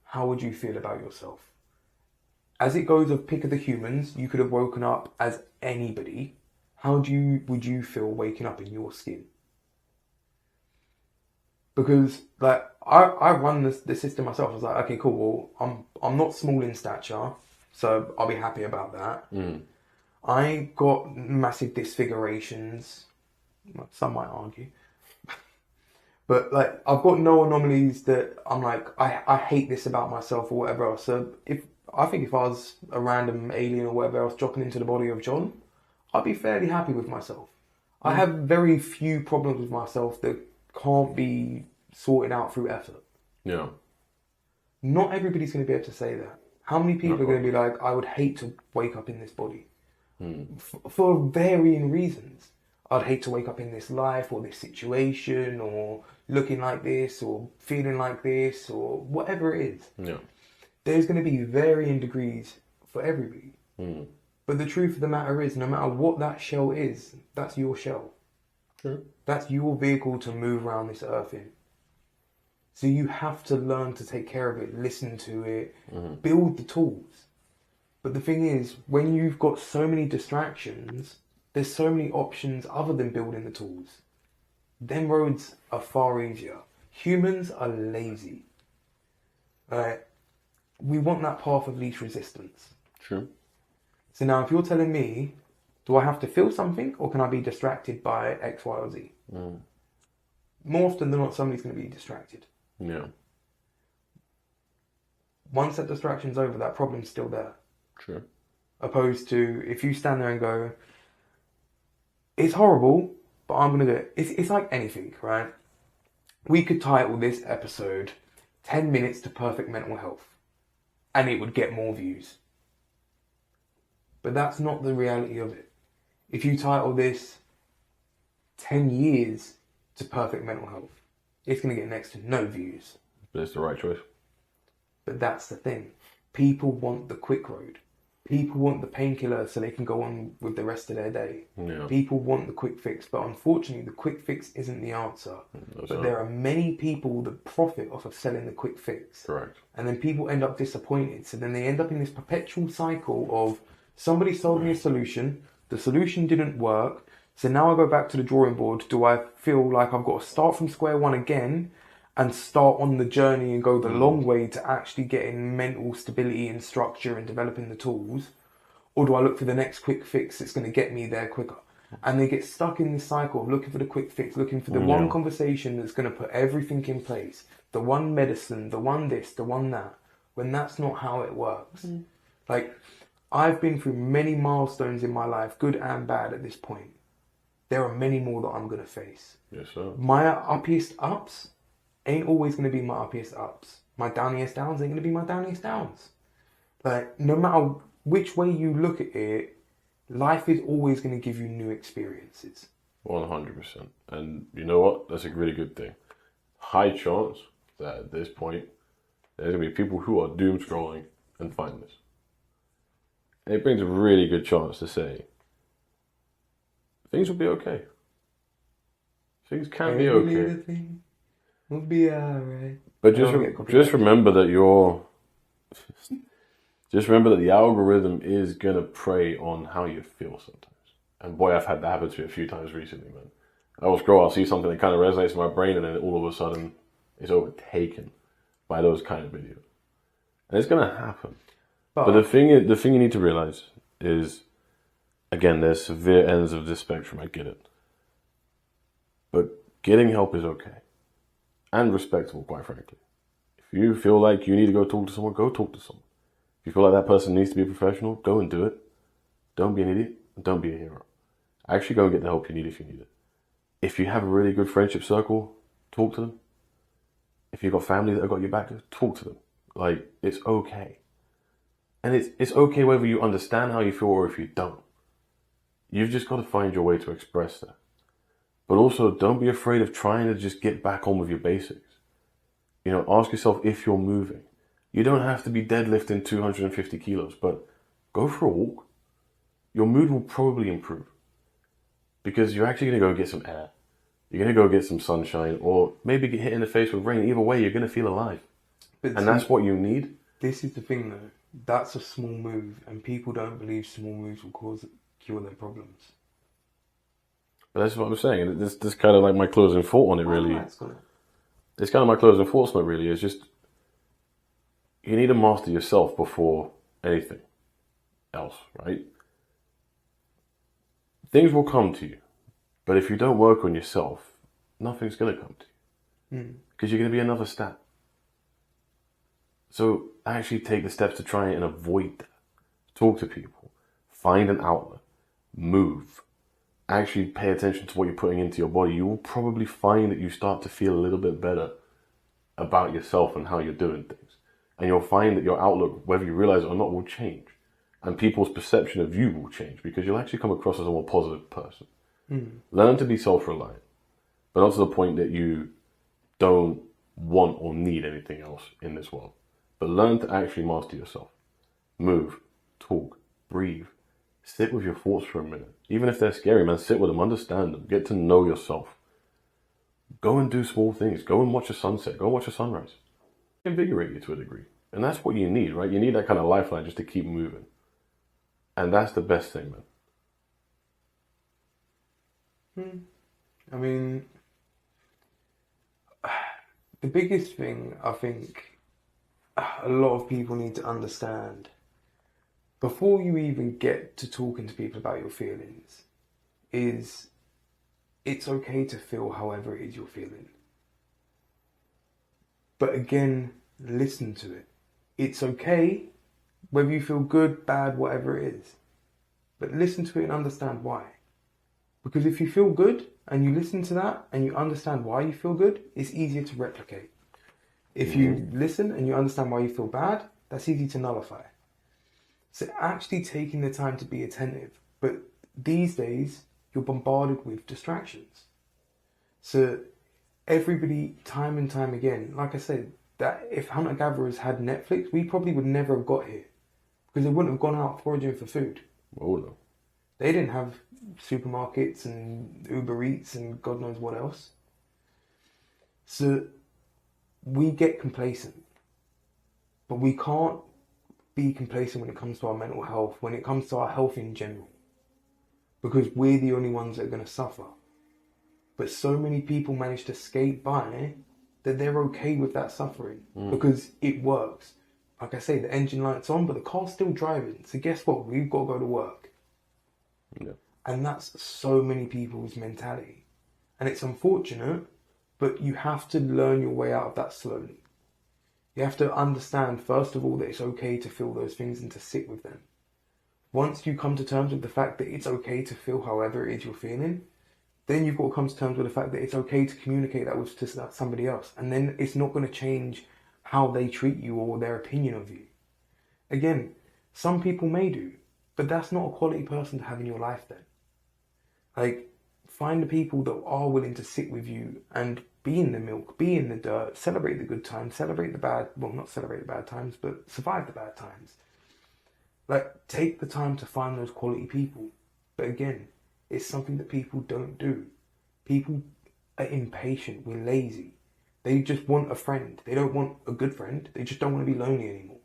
How would you feel about yourself? As it goes of pick of the humans, you could have woken up as anybody. How would you feel waking up in your skin? Because like I run the system myself. I was like, okay, cool. Well, I'm not small in stature, so I'll be happy about that. I got massive disfigurations. Some might argue. But like, I've got no anomalies that I'm like, I hate this about myself or whatever else. So if I was a random alien or whatever else dropping into the body of John, I'd be fairly happy with myself. I have very few problems with myself that can't be sorted out through effort. Yeah. Not everybody's going to be able to say that. How many people are going to be like, I would hate to wake up in this body? For varying reasons. I'd hate to wake up in this life or this situation or looking like this or feeling like this or whatever it is. Yeah. There's going to be varying degrees for everybody. But the truth of the matter is, no matter what that shell is, that's your shell. True. That's your vehicle to move around this earth in. So you have to learn to take care of it, listen to it, build the tools. But the thing is, when you've got so many distractions, There's so many options other than building the tools. Them roads are far easier. Humans are lazy. Right? We want that path of least resistance. True. So now if you're telling me, do I have to feel something or can I be distracted by X, Y, or Z? More often than not, somebody's going to be distracted. Yeah. Once that distraction's over, that problem's still there. True. Opposed to if you stand there and go, it's horrible, but I'm going to do it. It's like anything, right? We could title this episode 10 Minutes to Perfect Mental Health and it would get more views. But that's not the reality of it. If you title this 10 Years to Perfect Mental Health, it's going to get next to no views. But it's the right choice. But that's the thing. People want the quick road. People want the painkiller so they can go on with the rest of their day. Yeah. People want the quick fix, but unfortunately the quick fix isn't the answer. But there are many people that profit off of selling the quick fix. Correct. And then people end up disappointed. So then they end up in this perpetual cycle of somebody sold me a solution, the solution didn't work, so now I go back to the drawing board. Do I feel like I've got to start from square one again and start on the journey and go the long way to actually getting mental stability and structure and developing the tools? Or do I look for the next quick fix that's going to get me there quicker? And they get stuck in this cycle of looking for the quick fix, looking for the one conversation that's going to put everything in place, the one medicine, the one this, the one that, when that's not how it works. Like, I've been through many milestones in my life, good and bad at this point. There are many more that I'm going to face. Yes, sir. My uppiest ups ain't always going to be my uppiest ups. My downiest downs ain't going to be my downiest downs. Like, no matter which way you look at it, life is always going to give you new experiences. 100%. And you know what? That's a really good thing. High chance that at this point, there's going to be people who are doom scrolling and find this. And it brings a really good chance to say, things will be okay. Things can be okay. We'll be alright. But just remember that just remember that the algorithm is gonna prey on how you feel sometimes. And boy, I've had that happen to me a few times recently, man. I will scroll, I'll see something that kind of resonates in my brain, and then all of a sudden, it's overtaken by those kind of videos. And it's gonna happen. But the thing you need to realize is, again, there's severe ends of this spectrum. I get it. But getting help is okay. And respectable, quite frankly. If you feel like you need to go talk to someone, go talk to someone. If you feel like that person needs to be a professional, go and do it. Don't be an idiot. Don't be a hero. Actually go and get the help you need if you need it. If you have a really good friendship circle, talk to them. If you've got family that have got your back, talk to them. Like, it's okay. And it's okay whether you understand how you feel or if you don't. You've just got to find your way to express that. But also, don't be afraid of trying to just get back on with your basics. You know, ask yourself if you're moving. You don't have to be deadlifting 250 kilos, but go for a walk. Your mood will probably improve. Because you're actually going to go get some air. You're going to go get some sunshine, or maybe get hit in the face with rain. Either way, you're going to feel alive. And that's what you need. This is the thing, though. That's a small move, and people don't believe small moves will cure their problems. But that's what I'm saying. This kind of like my closing thought on it, really. It's kind of my closing thoughts on it, really. It's just, you need to master yourself before anything else, right? Things will come to you. But if you don't work on yourself, nothing's going to come to you. Because you're going to be another stat. So actually take the steps to try and avoid that. Talk to people. Find an outlet. Move. Actually pay attention to what you're putting into your body. You will probably find that you start to feel a little bit better about yourself and how you're doing things. And you'll find that your outlook, whether you realize it or not, will change. And people's perception of you will change because you'll actually come across as a more positive person. Learn to be self-reliant, but not to the point that you don't want or need anything else in this world. But learn to actually master yourself. Move, talk, breathe. Sit with your thoughts for a minute. Even if they're scary, man, sit with them, understand them, get to know yourself. Go and do small things. Go and watch a sunset. Go and watch a sunrise. Invigorate you to a degree. And that's what you need, right? You need that kind of lifeline just to keep moving. And that's the best thing, man. I mean, the biggest thing I think a lot of people need to understand before you even get to talking to people about your feelings is it's okay to feel however it is you're feeling. But again, listen to it. It's okay whether you feel good, bad, whatever it is. But listen to it and understand why. Because if you feel good and you listen to that and you understand why you feel good, it's easier to replicate. If you listen and you understand why you feel bad, that's easy to nullify. So actually taking the time to be attentive. But these days, you're bombarded with distractions. So everybody, time and time again, like I said, that if hunter-gatherers had Netflix, we probably would never have got here. Because they wouldn't have gone out foraging for food. Oh no. They didn't have supermarkets and Uber Eats and God knows what else. So we get complacent. But we can't be complacent when it comes to our mental health, when it comes to our health in general. Because we're the only ones that are going to suffer. But so many people manage to skate by that they're okay with that suffering because it works. Like I say, the engine light's on, but the car's still driving. So guess what? We've got to go to work. Yeah. And that's so many people's mentality. And it's unfortunate, but you have to learn your way out of that slowly. You have to understand, first of all, that it's okay to feel those things and to sit with them. Once you come to terms with the fact that it's okay to feel however it is you're feeling, then you've got to come to terms with the fact that it's okay to communicate that with to somebody else. And then it's not going to change how they treat you or their opinion of you. Again, some people may do, but that's not a quality person to have in your life then. Like, find the people that are willing to sit with you and be in the milk, be in the dirt, celebrate the good times, celebrate the bad, well, not celebrate the bad times, but survive the bad times. Like, take the time to find those quality people. But again, it's something that people don't do. People are impatient, we're lazy. They just want a friend. They don't want a good friend. They just don't want to be lonely anymore.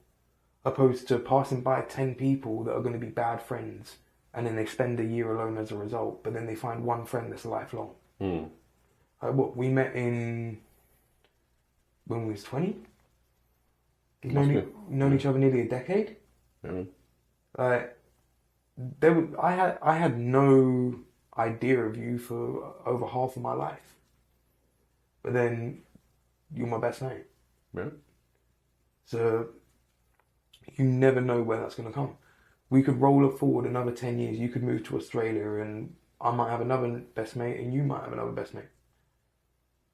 Opposed to passing by 10 people that are going to be bad friends and then they spend a year alone as a result, but then they find one friend that's lifelong. Like what, we met when we was 20? We've known each other nearly a decade. Like, I had no idea of you for over half of my life. But then you're my best mate. Yeah. So you never know where that's going to come. We could roll it forward another 10 years. You could move to Australia and I might have another best mate and you might have another best mate.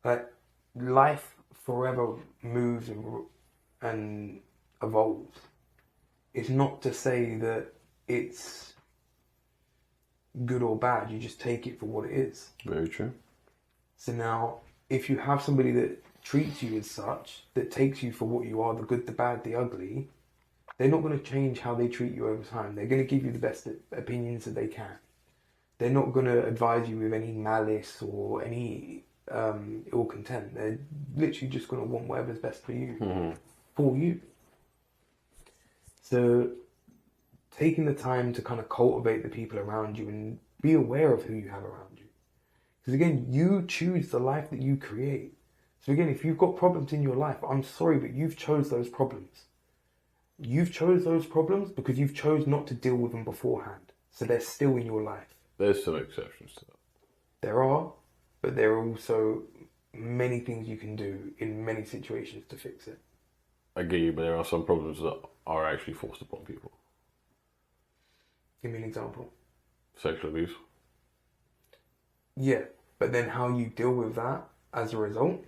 Like, life forever moves and evolves. It's not to say that it's good or bad. You just take it for what it is. Very true. So now, if you have somebody that treats you as such, that takes you for what you are, the good, the bad, the ugly, they're not going to change how they treat you over time. They're going to give you the best opinions that they can. They're not going to advise you with any malice or any ill content. They're literally just going to want whatever's best for you. For you. So taking the time to kind of cultivate the people around you and be aware of who you have around you. Because again, you choose the life that you create. So again, if you've got problems in your life, I'm sorry, but you've chose those problems. You've chose those problems because you've chose not to deal with them beforehand. So they're still in your life. There's some exceptions to that. There are, but there are also many things you can do in many situations to fix it. I get you, but there are some problems that are actually forced upon people. Give me an example. Sexual abuse. Yeah, but then how you deal with that as a result.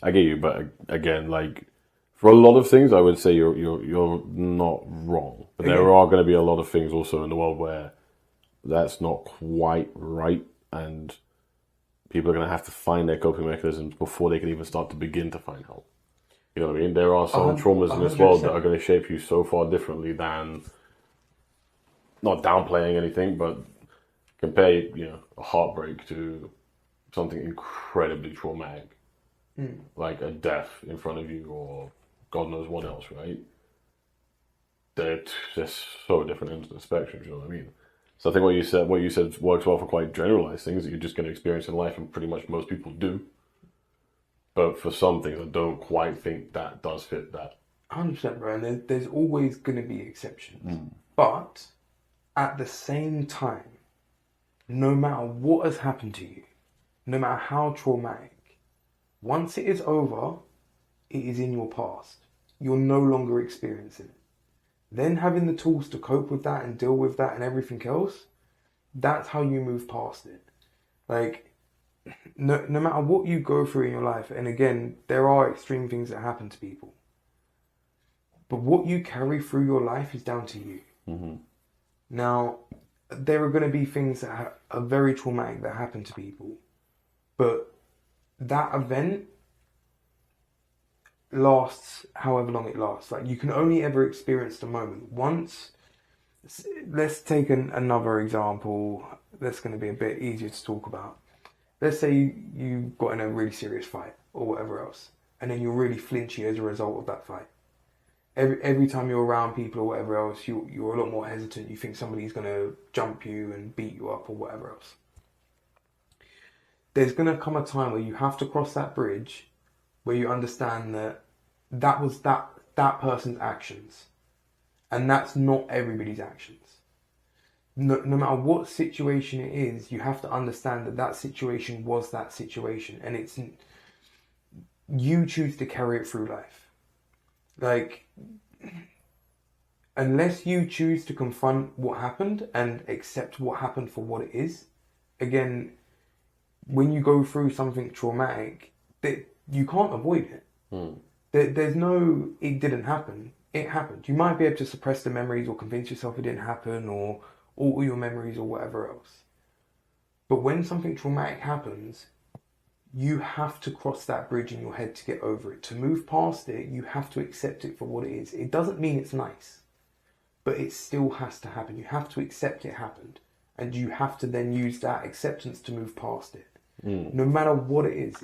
I get you, but again, like, for a lot of things, I would say you're not wrong. But there are going to be a lot of things also in the world where that's not quite right, and people are going to have to find their coping mechanisms before they can even start to begin to find help. You know what I mean? There are some traumas in this world that are going to shape you so far differently than, not downplaying anything, but compare, a heartbreak to something incredibly traumatic, like a death in front of you or God knows what else, right? They're so different ends of the spectrum, you know what I mean? So I think what you said works well for quite generalized things that you're just going to experience in life, and pretty much most people do. But for some things, I don't quite think that does fit that. 100%, bro. And there's always going to be exceptions. But at the same time, no matter what has happened to you, no matter how traumatic, once it is over, it is in your past. You're no longer experiencing it. Then having the tools to cope with that and deal with that and everything else, that's how you move past it. Like, no matter what you go through in your life, and again, there are extreme things that happen to people, but what you carry through your life is down to you. Mm-hmm. Now, there are going to be things that are very traumatic that happen to people, but that event lasts however long it lasts. Like, you can only ever experience the moment once. Let's take another example that's going to be a bit easier to talk about. Let's say you got in a really serious fight or whatever else, and then you're really flinchy as a result of that fight. Every time you're around people or whatever else, you're a lot more hesitant. You think somebody's going to jump you and beat you up or whatever else. There's going to come a time where you have to cross that bridge, where you understand that was that person's actions, and that's not everybody's actions. No matter what situation it is, you have to understand that situation was that situation, and it's you choose to carry it through life. Like, unless you choose to confront what happened and accept what happened for what it is, again, when you go through something traumatic, you can't avoid it. There's no, it didn't happen. It happened. You might be able to suppress the memories or convince yourself it didn't happen or alter your memories or whatever else. But when something traumatic happens, you have to cross that bridge in your head to get over it. To move past it, you have to accept it for what it is. It doesn't mean it's nice, but it still has to happen. You have to accept it happened, and you have to then use that acceptance to move past it. No matter what it is.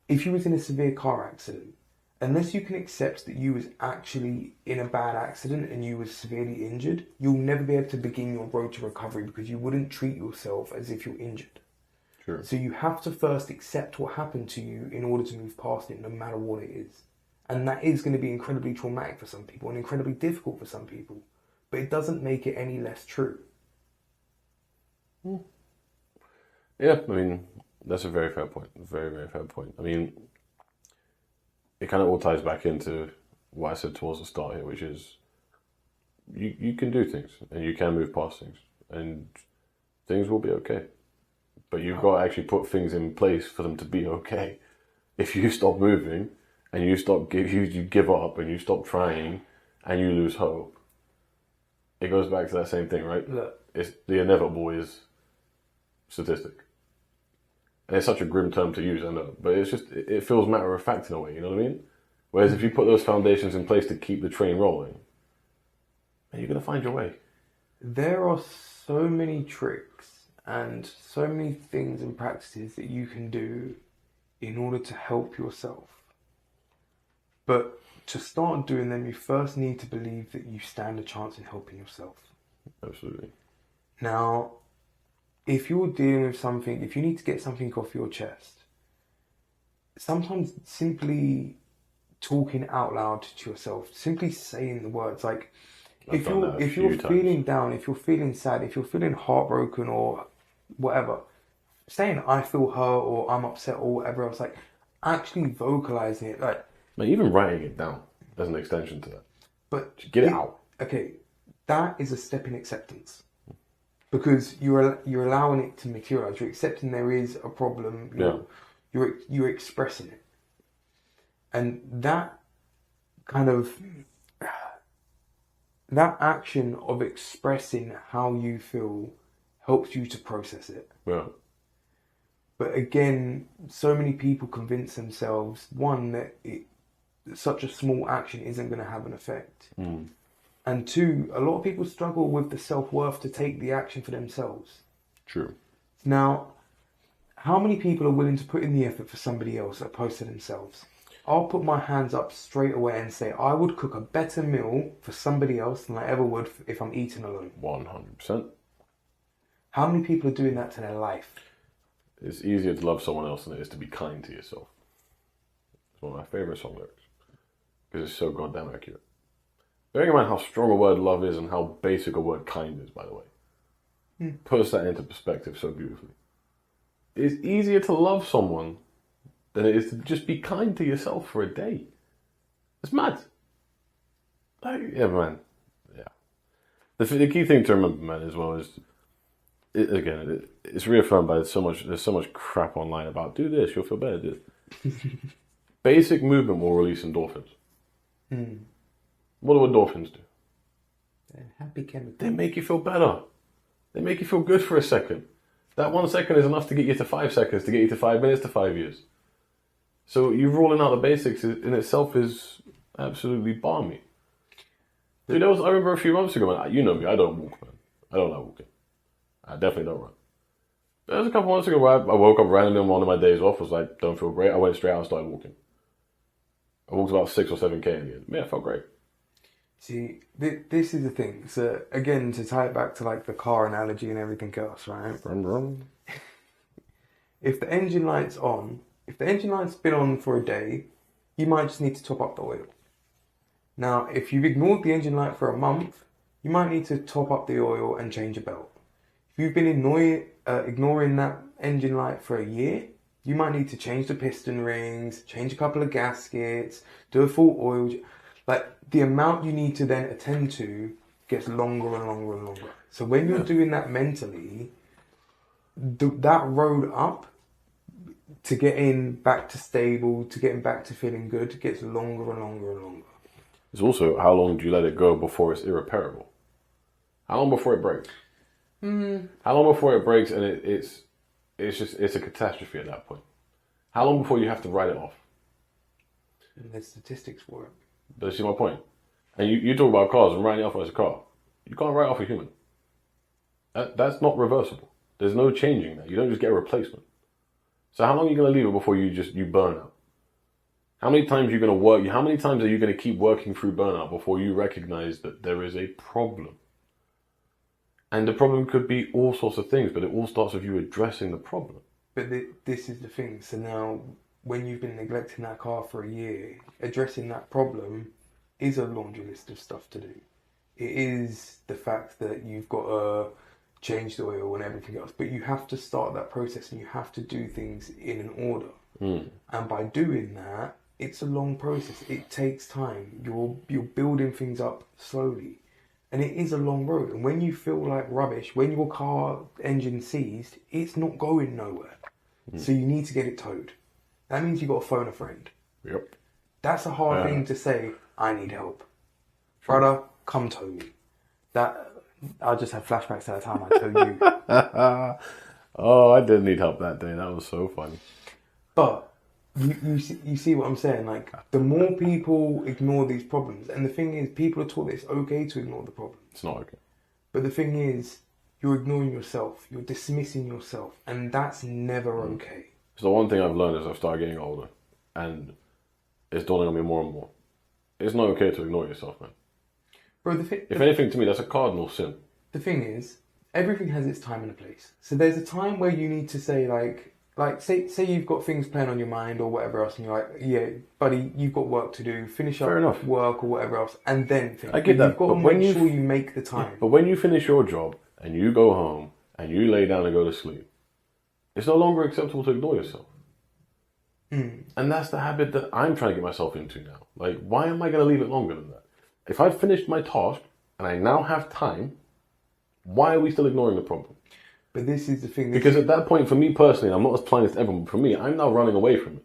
If you was in a severe car accident, unless you can accept that you was actually in a bad accident and you was severely injured, you'll never be able to begin your road to recovery because you wouldn't treat yourself as if you're injured. Sure. So you have to first accept what happened to you in order to move past it, no matter what it is. And that is going to be incredibly traumatic for some people and incredibly difficult for some people. But it doesn't make it any less true. Yeah, I mean, that's a very fair point. Very, very fair point. I mean, it kind of all ties back into what I said towards the start here, which is you can do things and you can move past things and things will be okay. But you've got to actually put things in place for them to be okay. If you stop moving and you give up and you stop trying and you lose hope, it goes back to that same thing, right? Look, It's the inevitable is statistic. And it's such a grim term to use, I know, but it feels matter of fact in a way, you know what I mean? Whereas if you put those foundations in place to keep the train rolling, you're going to find your way. there are so many tricks and so many things and practices that you can do in order to help yourself. But to start doing them, you first need to believe that you stand a chance in helping yourself. Absolutely. Now, if you're dealing with something, if you need to get something off your chest, sometimes simply talking out loud to yourself, simply saying the words, like, if you're feeling down, if you're feeling sad, if you're feeling heartbroken or whatever, saying I feel hurt or I'm upset or whatever else, like actually vocalizing it, like even writing it down as an extension to that. But get it out. Okay, that is a step in acceptance because you're allowing it to materialize. You're accepting there is a problem. You're expressing it, and that kind of that action of expressing how you feel helps you to process it. Yeah. But again, so many people convince themselves, one, that such a small action isn't going to have an effect. And two, a lot of people struggle with the self-worth to take the action for themselves. True. Now, how many people are willing to put in the effort for somebody else opposed to themselves? I'll put my hands up straight away and say I would cook a better meal for somebody else than I ever would if I'm eating alone. 100%. How many people are doing that to their life? It's easier to love someone else than it is to be kind to yourself. It's one of my favorite song lyrics because it's so goddamn accurate. Bearing in mind how strong a word love is and how basic a word kind is, by the way, puts that into perspective so beautifully. It's easier to love someone than it is to just be kind to yourself for a day. It's mad. Like, yeah, man. Yeah. The key thing to remember, man, as well is, it's reaffirmed by there's so much crap online about do this, you'll feel better. Do this. Basic movement will release endorphins. What do endorphins do? They're happy chemicals. They make you feel better. They make you feel good for a second. That 1 second is enough to get you to 5 seconds, to get you to 5 minutes, to 5 years. So you rolling out the basics in itself is absolutely balmy. Dude, I remember a few months ago, man. You know me, I don't walk, man. I don't like walking. I definitely don't run. There was a couple months ago where I woke up randomly on one of my days off, was like, don't feel great. I went straight out and started walking. I walked about 6 or 7K in the end. Yeah, I felt great. See, this is the thing. So again, to tie it back to like the car analogy and everything else, right? Vroom, vroom. If the engine light's on, if the engine light's been on for a day, you might just need to top up the oil. Now, if you've ignored the engine light for a month, you might need to top up the oil and change a belt. If you've been ignoring that engine light for a year, you might need to change the piston rings, change a couple of gaskets, do a full oil. Like, the amount you need to then attend to gets longer and longer and longer. So when you're doing that mentally, that road up to getting back to stable, to getting back to feeling good, gets longer and longer and longer. It's also how long do you let it go before it's irreparable? How long before it breaks? How long before it breaks and it's a catastrophe at that point? How long before you have to write it off? And there's statistics for it. Do you see my point? And you talk about cars and writing it off as a car. You can't write off a human. That's not reversible. There's no changing that. You don't just get a replacement. So how long are you going to leave it before you burn out? How many times are you going to work? How many times are you going to keep working through burnout before you recognize that there is a problem? And the problem could be all sorts of things, but it all starts with you addressing the problem. But this is the thing. So now, when you've been neglecting that car for a year, addressing that problem is a laundry list of stuff to do. It is the fact that you've got to change the oil and everything else, but you have to start that process and you have to do things in an order. And by doing that, it's a long process. It takes time. You're building things up slowly. And it is a long road. And when you feel like rubbish, when your car engine seized, it's not going nowhere. So you need to get it towed. That means you've got to phone a friend. Yep. That's a hard thing to say, I need help. Brother, come tow me. I just had flashbacks to that time I towed you. Oh, I did need help that day. That was so funny. But you see what I'm saying? Like, the more people ignore these problems, and the thing is, people are taught that it's okay to ignore the problem. It's not okay. But the thing is, you're ignoring yourself. You're dismissing yourself. And that's never okay. So the one thing I've learned as I've started getting older, and it's dawning on me more and more, it's not okay to ignore yourself, man. Bro, if anything, to me, that's a cardinal sin. The thing is, everything has its time and a place. So there's a time where you need to say, like say you've got things playing on your mind or whatever else, and you're like, yeah, buddy, you've got work to do, finish up work or whatever else, and then think. I get that. You've got to make sure you make the time. But when you finish your job, and you go home, and you lay down and go to sleep, it's no longer acceptable to ignore yourself. And that's the habit that I'm trying to get myself into now. Like, why am I going to leave it longer than that? If I've finished my task, and I now have time, why are we still ignoring the problem? But this is the thing. Because at that point, for me personally, I'm not as applying this to everyone, but for me, I'm now running away from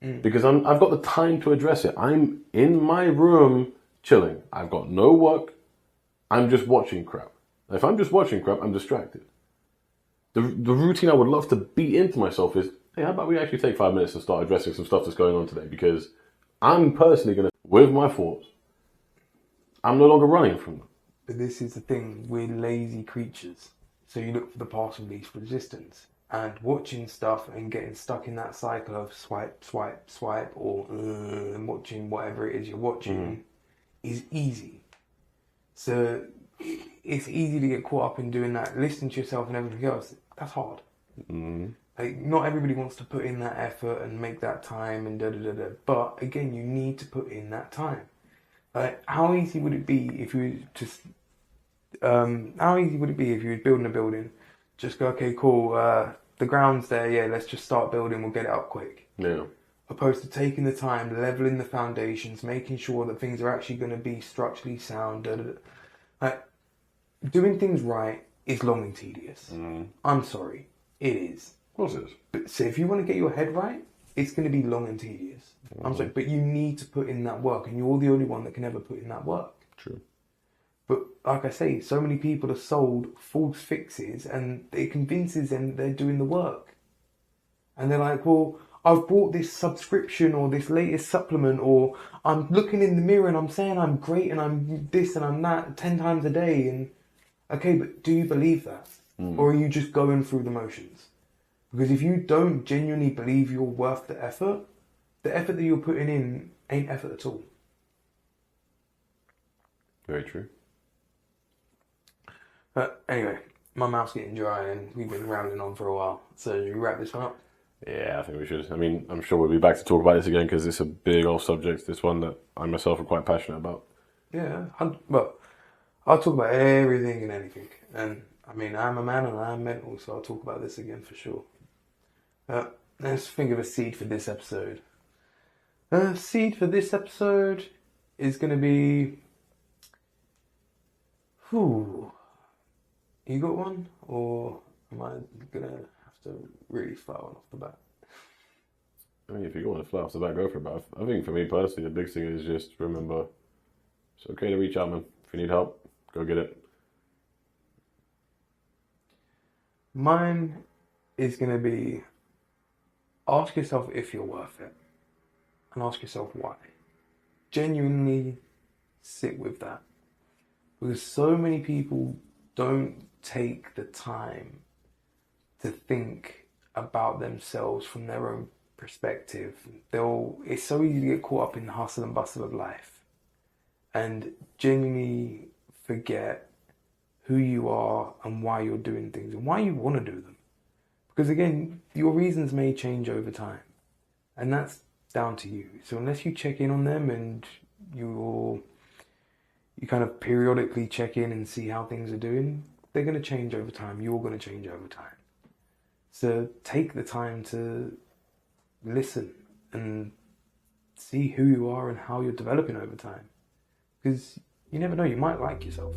it. Because I've got the time to address it. I'm in my room chilling. I've got no work. I'm just watching crap. If I'm just watching crap, I'm distracted. The routine I would love to beat into myself is, hey, how about we actually take 5 minutes and start addressing some stuff that's going on today? Because I'm personally going to, with my thoughts, I'm no longer running from them. But this is the thing, we're lazy creatures. So you look for the path of least resistance. And watching stuff and getting stuck in that cycle of swipe, swipe, swipe, or watching whatever it is you're watching is easy. So it's easy to get caught up in doing that, listening to yourself and everything else. That's hard. Like, not everybody wants to put in that effort and make that time and da. But again, you need to put in that time. Like, how easy would it be if you just, how easy would it be if you were building a building? Just go, okay, cool, the ground's there, yeah, let's just start building, we'll get it up quick. Yeah. Opposed to taking the time, leveling the foundations, making sure that things are actually going to be structurally sound. Like, doing things right is long and tedious. I'm sorry, it is. Of course it is. But so if you want to get your head right, it's going to be long and tedious. I'm sorry, but you need to put in that work, and you're the only one that can ever put in that work. True. But like I say, so many people are sold false fixes, and it convinces them they're doing the work. And they're like, well, I've bought this subscription or this latest supplement, or I'm looking in the mirror and I'm saying I'm great and I'm this and I'm that 10 times a day. And okay, but do you believe that? Or are you just going through the motions? Because if you don't genuinely believe you're worth the effort that you're putting in ain't effort at all. Very true. But anyway, my mouth's getting dry and we've been rambling on for a while. So you wrap this one up? Yeah, I think we should. I mean, I'm sure we'll be back to talk about this again because it's a big old subject. This one that I myself am quite passionate about. Yeah, but I'll talk about everything and anything. And I mean, I'm a man and I'm mental, so I'll talk about this again for sure. Let's think of a seed for this episode. Seed for this episode is going to be... You got one? Or am I going to have to really fire one off the bat? I mean, if you want to fly off the bat, go for it. But I think for me personally, the big thing is just remember, it's okay to reach out, man. If you need help, go get it. Mine is going to be, ask yourself if you're worth it. And ask yourself why. Genuinely sit with that. Because so many people don't take the time to think about themselves from their own perspective. It's so easy to get caught up in the hustle and bustle of life and genuinely forget who you are and why you're doing things and why you want to do them. Because again, your reasons may change over time, and that's down to you. So unless you check in on them and you kind of periodically check in and see how things are doing, they're going to change over time. You're going to change over time. So take the time to listen and see who you are and how you're developing over time. Because you never know, you might like yourself.